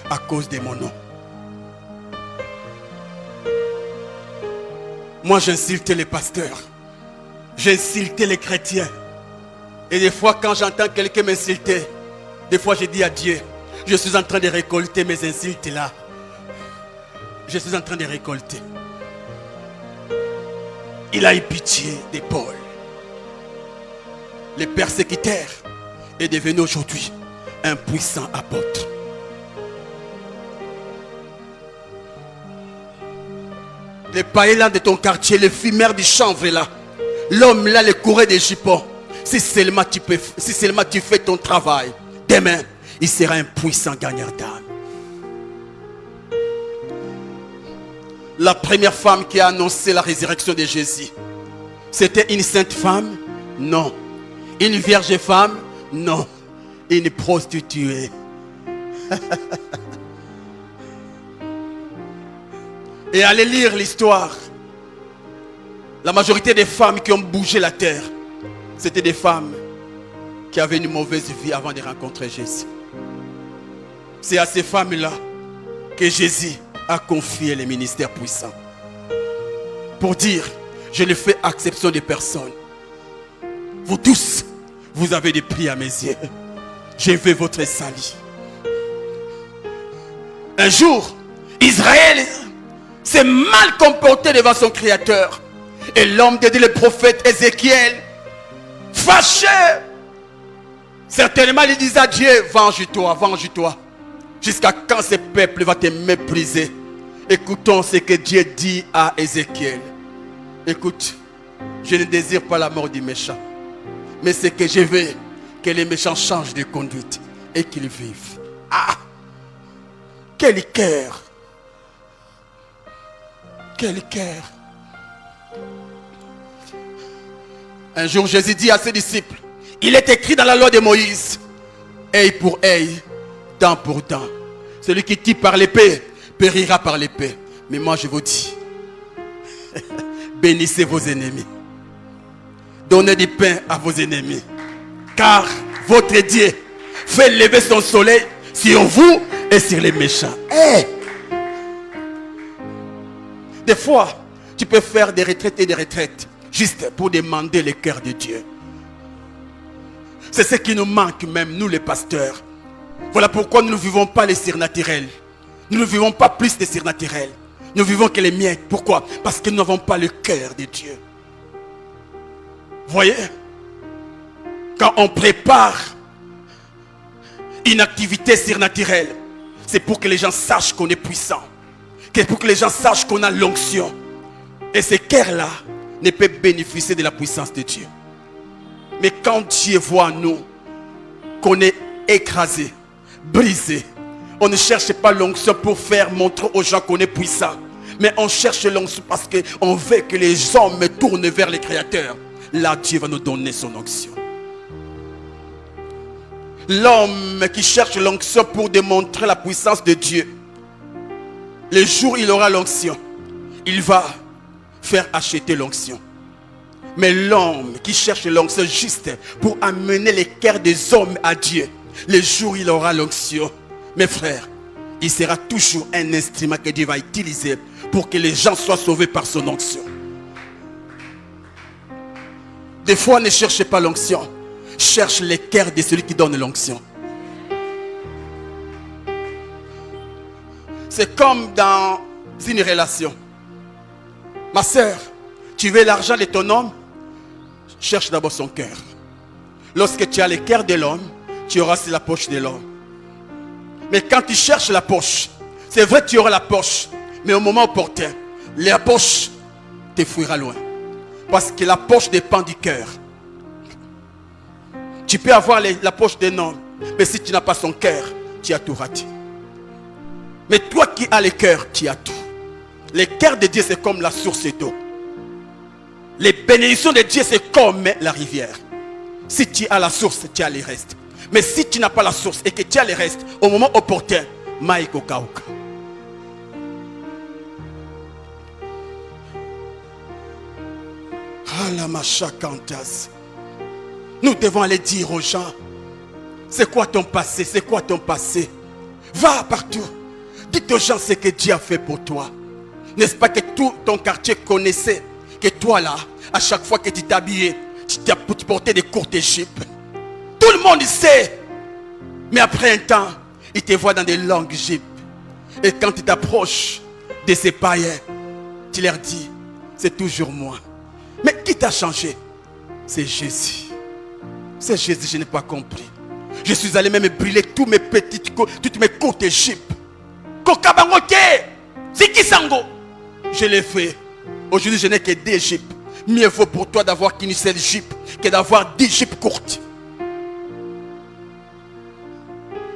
à cause de mon nom. Moi, j'insultais les pasteurs, j'insultais les chrétiens. Et des fois, quand j'entends quelqu'un m'insulter, des fois, je dis à Dieu, je suis en train de récolter mes insultes là. Je suis en train de récolter. Il a eu pitié de Paul. Le persécuteur est devenu aujourd'hui un puissant apôtre. Les païens de ton quartier, les fumeurs du chanvre là, l'homme là, le coureur des jupons, si seulement tu fais ton travail, demain, il sera un puissant gagnant d'âme. La première femme qui a annoncé la résurrection de Jésus, c'était une sainte femme? Non. Une vierge femme? Non. Une prostituée. Et allez lire l'histoire. La majorité des femmes qui ont bougé la terre, c'était des femmes qui avaient une mauvaise vie avant de rencontrer Jésus. C'est à ces femmes-là que Jésus a confié les ministères puissants. Pour dire, je ne fais exception de personne. Vous tous, vous avez des prix à mes yeux. Je veux votre salut. Un jour, Israël s'est mal comporté devant son Créateur. Et l'homme de Dieu, le prophète Ézéchiel, fâché, certainement il disait à Dieu, venge-toi, venge-toi. Jusqu'à quand ce peuple va te mépriser? Écoutons ce que Dieu dit à Ézéchiel. Écoute, je ne désire pas la mort du méchant, mais c'est que je veux que les méchants changent de conduite et qu'ils vivent. Ah! Quel cœur! Quel cœur! Un jour, Jésus dit à ses disciples, il est écrit dans la loi de Moïse, œil pour œil, dent pour dent. Celui qui tue par l'épée périra par l'épée. Mais moi, je vous dis, bénissez vos ennemis. Donnez du pain à vos ennemis. Car votre Dieu fait lever son soleil sur vous et sur les méchants. Hey! Des fois, tu peux faire des retraites et des retraites juste pour demander le cœur de Dieu. C'est ce qui nous manque même, nous les pasteurs. Voilà pourquoi nous ne vivons pas les surnaturels. Nous ne vivons pas plus des surnaturels. Nous vivons que les miettes. Pourquoi? Parce que nous n'avons pas le cœur de Dieu. Voyez? Quand on prépare une activité surnaturelle, c'est pour que les gens sachent qu'on est puissant. C'est pour que les gens sachent qu'on a l'onction. Et ce cœur-là ne peut bénéficier de la puissance de Dieu. Mais quand Dieu voit en nous qu'on est écrasé, brisé, on ne cherche pas l'onction pour faire montrer aux gens qu'on est puissant. Mais on cherche l'onction parce qu'on veut que les hommes tournent vers le Créateur. Là, Dieu va nous donner son onction. L'homme qui cherche l'onction pour démontrer la puissance de Dieu, le jour où il aura l'onction, il va faire acheter l'onction. Mais l'homme qui cherche l'onction juste pour amener les cœurs des hommes à Dieu, le jour où il aura l'onction, mes frères, il sera toujours un instrument que Dieu va utiliser pour que les gens soient sauvés par son onction. Des fois, ne cherchez pas l'onction. Cherche les cœurs de celui qui donne l'onction. C'est comme dans une relation. Ma soeur, tu veux l'argent de ton homme? Cherche d'abord son cœur. Lorsque tu as le cœur de l'homme, tu auras la poche de l'homme. Mais quand tu cherches la poche, c'est vrai que tu auras la poche, mais au moment opportun, la poche te fuira loin. Parce que la poche dépend du cœur. Tu peux avoir la poche d'un homme, mais si tu n'as pas son cœur, tu as tout raté. Mais toi qui as le cœur, tu as tout. Le cœur de Dieu, c'est comme la source d'eau. Les bénédictions de Dieu, c'est comme la rivière. Si tu as la source, tu as le reste. Mais si tu n'as pas la source et que tu as le reste, au moment opportun, Maïko Kauka. Nous devons aller dire aux gens, c'est quoi ton passé, c'est quoi ton passé. Va partout, dites aux gens ce que Dieu a fait pour toi. N'est-ce pas que tout ton quartier connaissait que toi là, à chaque fois que tu t'habillais, tu portais des courtes jupes. Tout le monde sait. Mais après un temps, ils te voient dans des longues jupes. Et quand tu t'approches de ces païens, tu leur dis, c'est toujours moi. Mais qui t'a changé? C'est Jésus. C'est Jésus, je n'ai pas compris. Je suis allé même brûler toutes mes courtes jupes. Kokabangoke, Zikisango. Je l'ai fait. Aujourd'hui, je n'ai que 2 jupes. Mieux vaut pour toi d'avoir qu'une seule jupe que d'avoir 10 jupes courtes.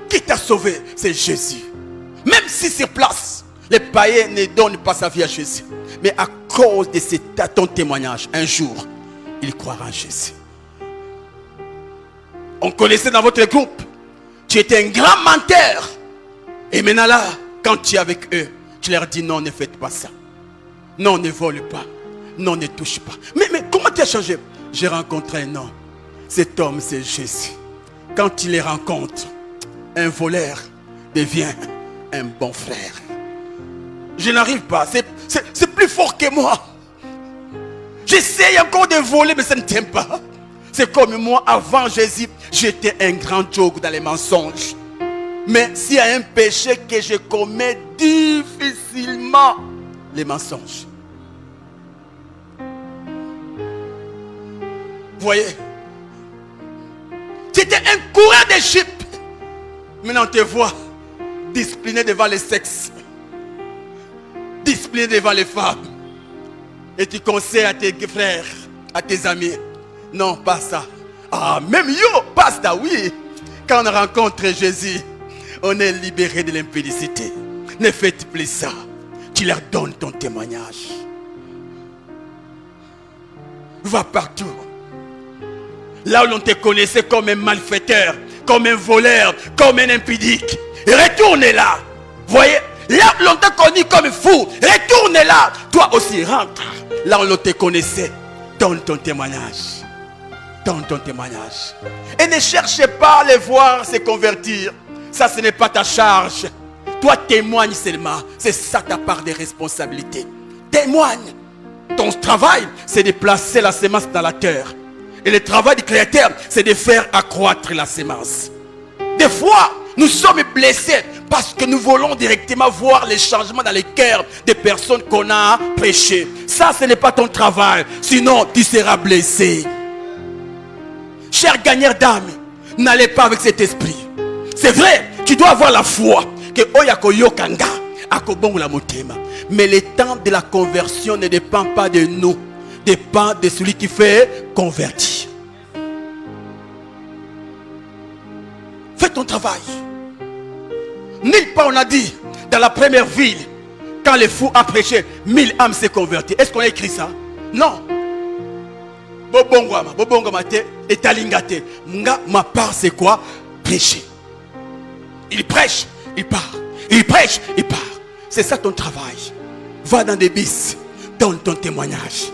Qui t'a sauvé? C'est Jésus. Même si sur place, les païens ne donnent pas sa vie à Jésus. Mais à cause de ton témoignage, un jour, il croira en Jésus. On connaissait dans votre groupe, tu étais un grand menteur. Et maintenant là, quand tu es avec eux, tu leur dis non, ne faites pas ça. Non, ne vole pas. Non, ne touche pas. Mais comment tu as changé? J'ai rencontré un homme. Cet homme, c'est Jésus. Quand tu les rencontres, un voleur devient un bon frère. Je n'arrive pas. C'est plus fort que moi. J'essaye encore de voler, mais ça ne tient pas. C'est comme moi, avant Jésus, j'étais un grand joke dans les mensonges. Mais s'il y a un péché que je commets difficilement, les mensonges. Vous voyez? Tu étais un coureur d'Égypte. Maintenant on te voit discipliné devant les sexes, discipliné devant les femmes. Et tu conseilles à tes frères, à tes amis. Non, pas ça. Ah, même yo, pas ça, oui. Quand on rencontre Jésus, on est libéré de l'impudicité. Ne faites plus ça. Tu leur donnes ton témoignage. Va partout. Là où l'on te connaissait comme un malfaiteur, comme un voleur, comme un impudique. Retourne là. Voyez, là où l'on t'a connu comme fou, retourne là. Toi aussi, rentre. Là où l'on te connaissait, donne ton témoignage. Donne ton témoignage. Et ne cherchez pas à les voir se convertir. Ça, ce n'est pas ta charge. Toi, témoigne seulement. C'est ça ta part de responsabilité. Témoigne. Ton travail, c'est de placer la semence dans la terre. Et le travail du Créateur, c'est de faire accroître la semence. Des fois, nous sommes blessés parce que nous voulons directement voir les changements dans les cœurs des personnes qu'on a prêchées. Ça, ce n'est pas ton travail. Sinon, tu seras blessé. Cher gagneur d'âme, n'allez pas avec cet esprit. C'est vrai, tu dois avoir la foi que Oyako Yokanga, Akobongo la Motema. Mais le temps de la conversion ne dépend pas de nous, dépend de celui qui fait convertir. Fais ton travail. Nulle part on a dit, dans la première ville, quand les fous a prêché, 1000 âmes s'est converties. Est-ce qu'on a écrit ça? Non. Bobongwama te et talingate. Ma part c'est quoi? Prêcher. Il prêche, il part. Il prêche, il part. C'est ça ton travail. Va dans des bis, donne ton témoignage.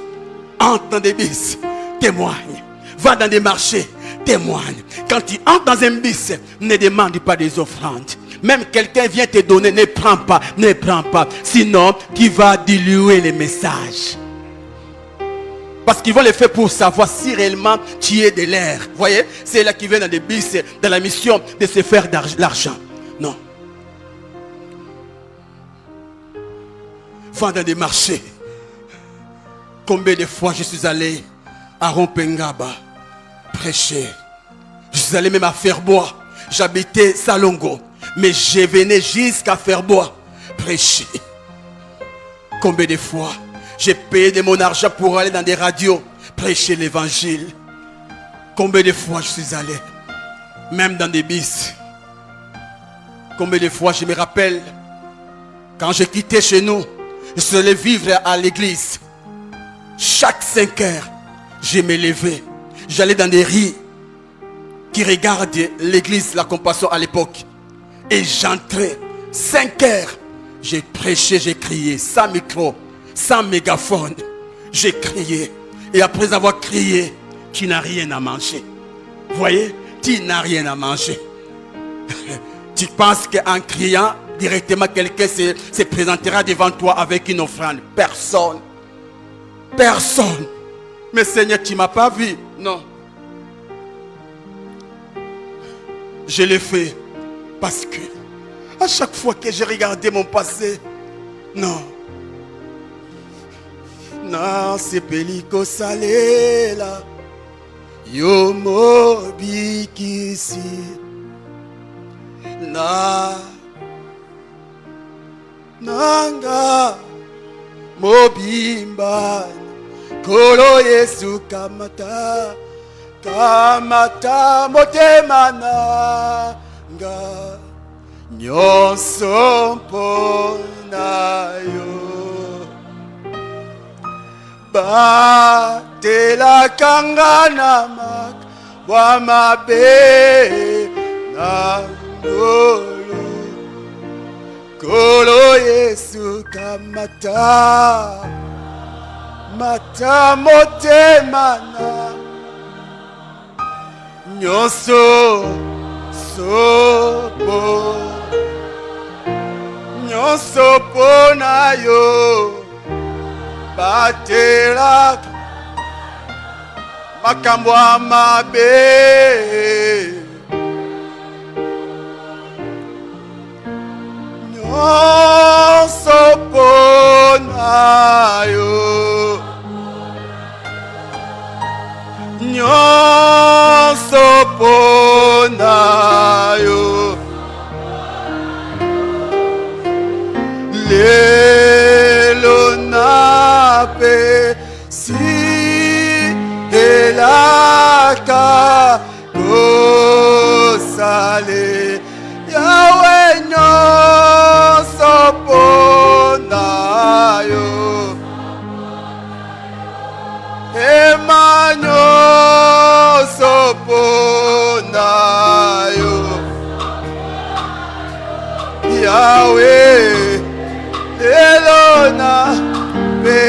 Entre dans des bis, témoigne. Va dans des marchés, témoigne. Quand tu entres dans un bis, ne demande pas des offrandes. Même quelqu'un vient te donner, ne prends pas, ne prends pas. Sinon, tu vas diluer les messages. Parce qu'ils vont le faire pour savoir si réellement tu es de l'air. Vous voyez, c'est là qui vient dans des bis, dans la mission de se faire de l'argent. Non. Va dans des marchés. Combien de fois je suis allé à Rompengaba prêcher. Je suis allé même à Ferbois. J'habitais Salongo. Mais je venais jusqu'à Ferbois prêcher. Combien de fois j'ai payé de mon argent pour aller dans des radios prêcher l'évangile. Combien de fois je suis allé, même dans des bis. Combien de fois je me rappelle, quand je quittais chez nous, je suis allé vivre à l'église. Chaque 5 heures, je me levais. J'allais dans des rues qui regardent l'église, la compassion à l'époque. Et j'entrais. 5 heures, j'ai prêché, j'ai crié, sans micro, sans mégaphone. J'ai crié. Et après avoir crié, tu n'as rien à manger. Vous voyez, tu n'as rien à manger. Tu penses qu'en criant, directement quelqu'un se présentera devant toi avec une offrande. Personne. Personne. Mais Seigneur, tu ne m'as pas vu. Non. Je l'ai fait parce que à chaque fois que j'ai regardé mon passé, non. Non, c'est Pélico Salé là. Yo mobikisi. Na. Nanga. Mobimba. Kolo Yesu kamata. Kamata motemana. Nga. Nyonso mpona yo. Batela kangana mak wa mabe na ngolo. Kolo Yesu kamata mata motemana. Nyonso sopo nyonso pona yo. Batela makambo mabe nyonso pona yo lelo nape si elaka kosale yawe nyonso pona yo emanyo sopona yo Yahweh elona pe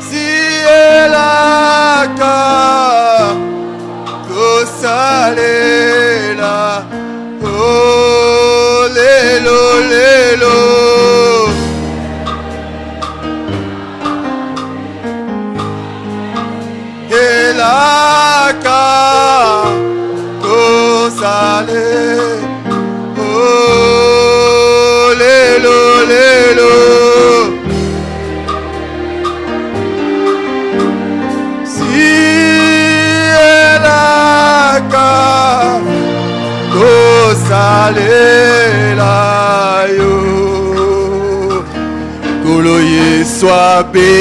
si elaka kosalela oh lelo lelo elaka kosale oh lelo lelo si elaka kosalela yo kolo Yesu abenginga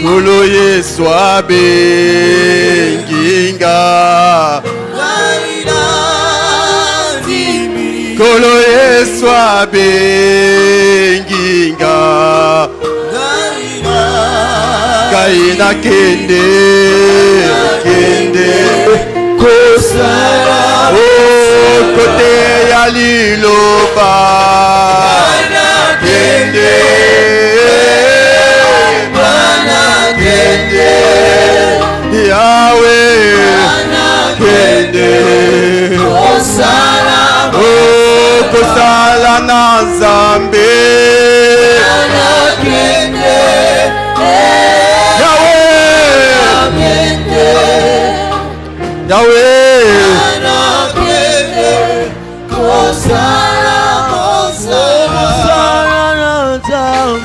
kolo Yesu abenginga kolo Yesu abenginga kaina kende kende kosala oh kote ya liloba kende Yahweh kende kosala na Nzambe Yahweh Yahweh kosala na Nzambe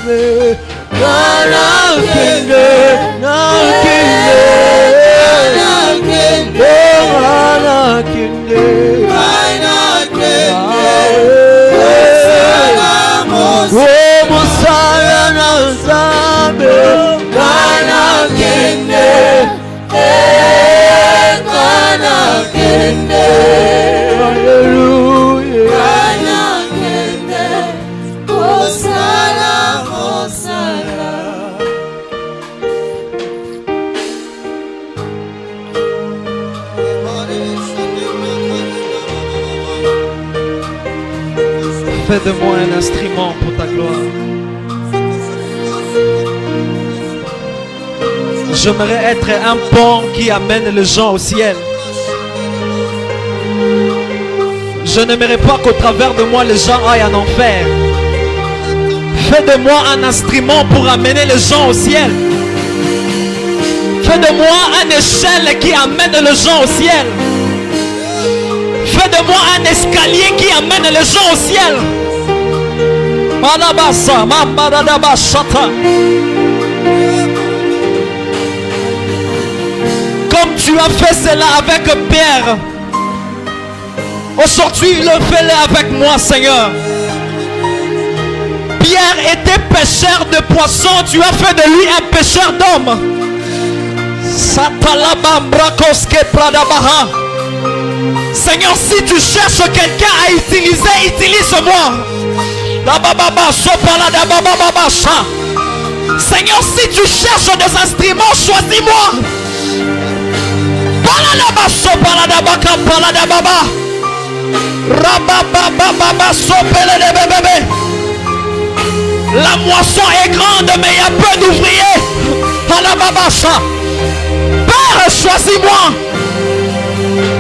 Fais de moi un instrument pour ta gloire. J'aimerais être un pont qui amène les gens au ciel. Je n'aimerais pas qu'au travers de moi les gens aillent en enfer. Fais de moi un instrument pour amener les gens au ciel. Fais de moi une échelle qui amène les gens au ciel. Fais de moi un escalier qui amène les gens au ciel. Comme tu as fait cela avec Pierre, aujourd'hui le fais-le avec moi, Seigneur. Pierre était pêcheur de poissons, tu as fait de lui un pêcheur d'hommes. Seigneur, si tu cherches quelqu'un à utiliser, utilise-moi. Seigneur, si tu cherches des instruments, choisis-moi. La moisson est grande, mais il y a peu d'ouvriers. Père, choisis-moi.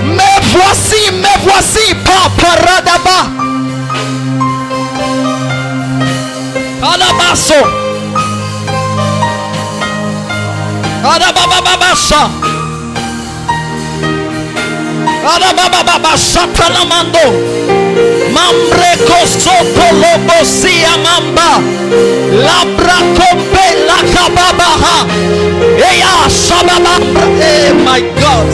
Mais voici, Paradaba. Alabaso. Arababa Satalamando. Mambre Kosoto Lobosia Mamba. Labra Kombe Lakababaha. Eya Shababambra. Oh my God.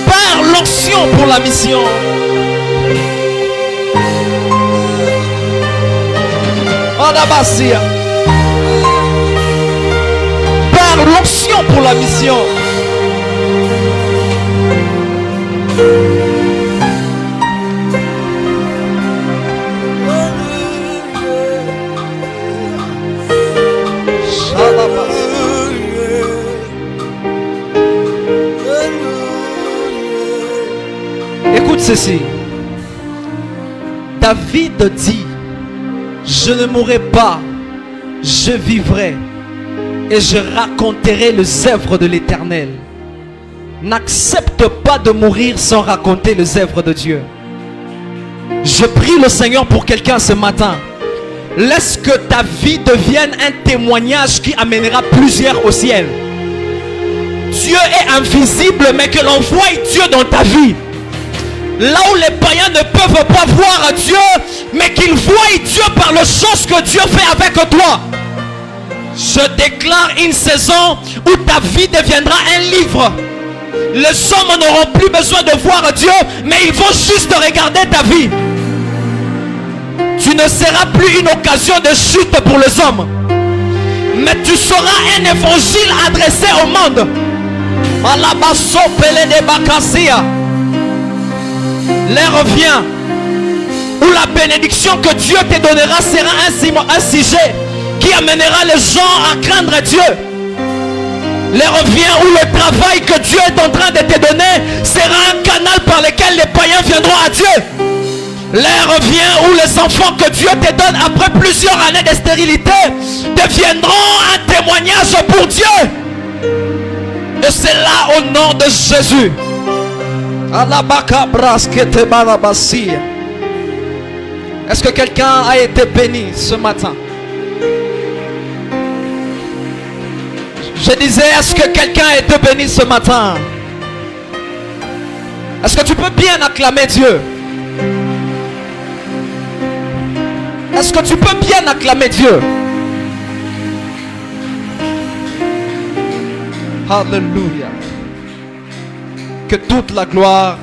Par l'onction pour la mission. Adabasia. Par l'onction pour la mission. Écoute ceci. David dit: je ne mourrai pas, je vivrai et je raconterai les œuvres de l'Éternel. N'accepte pas de mourir sans raconter les œuvres de Dieu. Je prie le Seigneur pour quelqu'un ce matin. Laisse que ta vie devienne un témoignage qui amènera plusieurs au ciel. Dieu est invisible, mais que l'on voie Dieu dans ta vie. Là où les païens ne peuvent pas voir Dieu, mais qu'ils voient Dieu par les choses que Dieu fait avec toi. Je déclare une saison où ta vie deviendra un livre. Les hommes n'auront plus besoin de voir Dieu, mais ils vont juste regarder ta vie. Tu ne seras plus une occasion de chute pour les hommes, mais tu seras un évangile adressé au monde. L'heure vient où la bénédiction que Dieu te donnera sera un sujet qui amènera les gens à craindre Dieu. L'heure vient où le travail que Dieu est en train de te donner sera un canal par lequel les païens viendront à Dieu. L'heure vient où les enfants que Dieu te donne après plusieurs années de stérilité deviendront un témoignage pour Dieu. Et c'est là au nom de Jésus. Est-ce que quelqu'un a été béni ce matin? Je disais, est-ce que quelqu'un a été béni ce matin? Est-ce que tu peux bien acclamer Dieu? Est-ce que tu peux bien acclamer Dieu? Alléluia. Que toute la gloire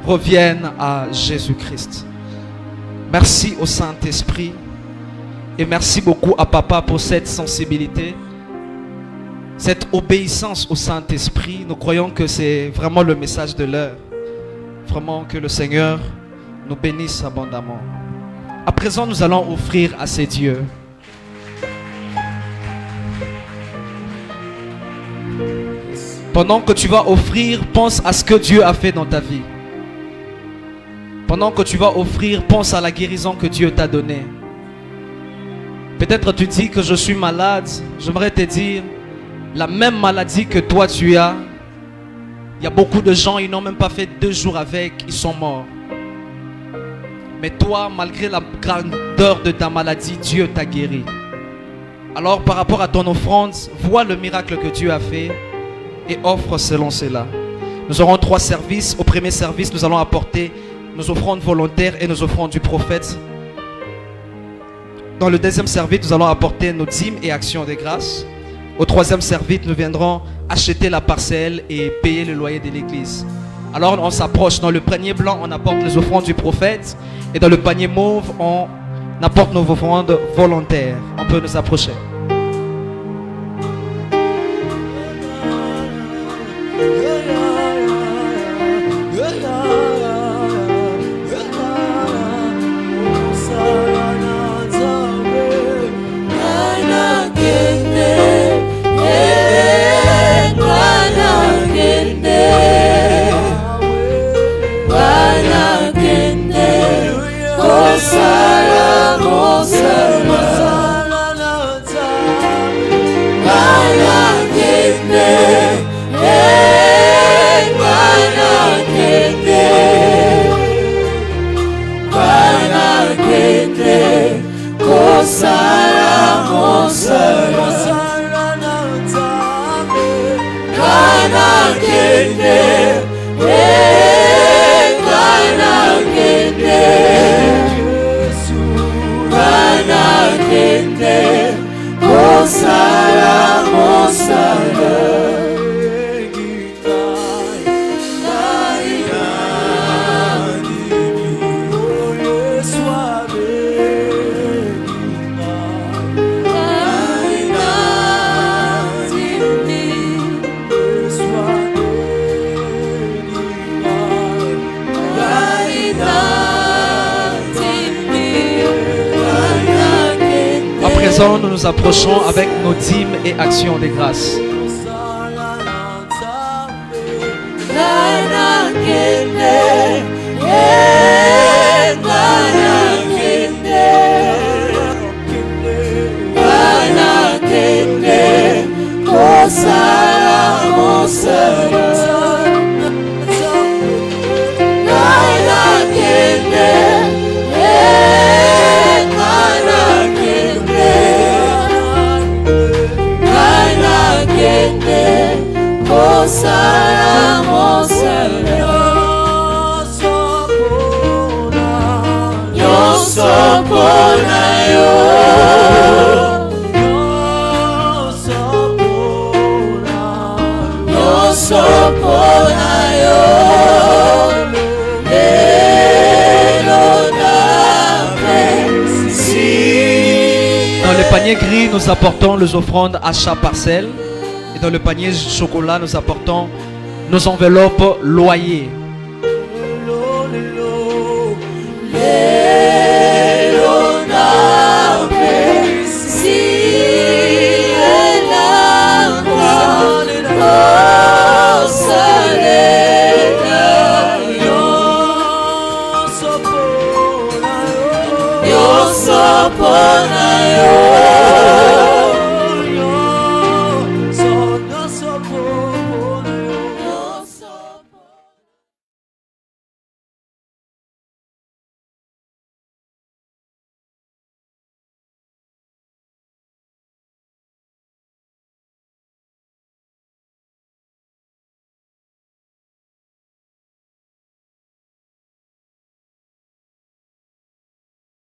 revienne à Jésus-Christ. Merci au Saint-Esprit. Et merci beaucoup à Papa pour cette sensibilité, cette obéissance au Saint-Esprit. Nous croyons que c'est vraiment le message de l'heure. Vraiment que le Seigneur nous bénisse abondamment. À présent, nous allons offrir à ces dieux. Pendant que tu vas offrir, pense à ce que Dieu a fait dans ta vie. Pendant que tu vas offrir, pense à la guérison que Dieu t'a donnée. Peut-être tu dis que je suis malade. J'aimerais te dire, la même maladie que toi tu as, il y a beaucoup de gens, ils n'ont même pas fait 2 jours avec, ils sont morts. Mais toi, malgré la grandeur de ta maladie, Dieu t'a guéri. Alors par rapport à ton offrande, vois le miracle que Dieu a fait et offre selon cela. Nous aurons 3 services. Au premier service, nous allons apporter nos offrandes volontaires et nos offrandes du prophète. Dans le deuxième service, nous allons apporter nos dîmes et actions de grâce. Au troisième service, nous viendrons acheter la parcelle et payer le loyer de l'église. Alors on s'approche. Dans le panier blanc, on apporte les offrandes du prophète. Et dans le panier mauve, on apporte nos offrandes volontaires. On peut nous approcher. l'instant, nous nous approchons avec nos dîmes et actions de grâce. Dans le panier gris, nous apportons les offrandes achat parcelle. Et dans le panier chocolat, nous apportons nos enveloppes loyer. Yo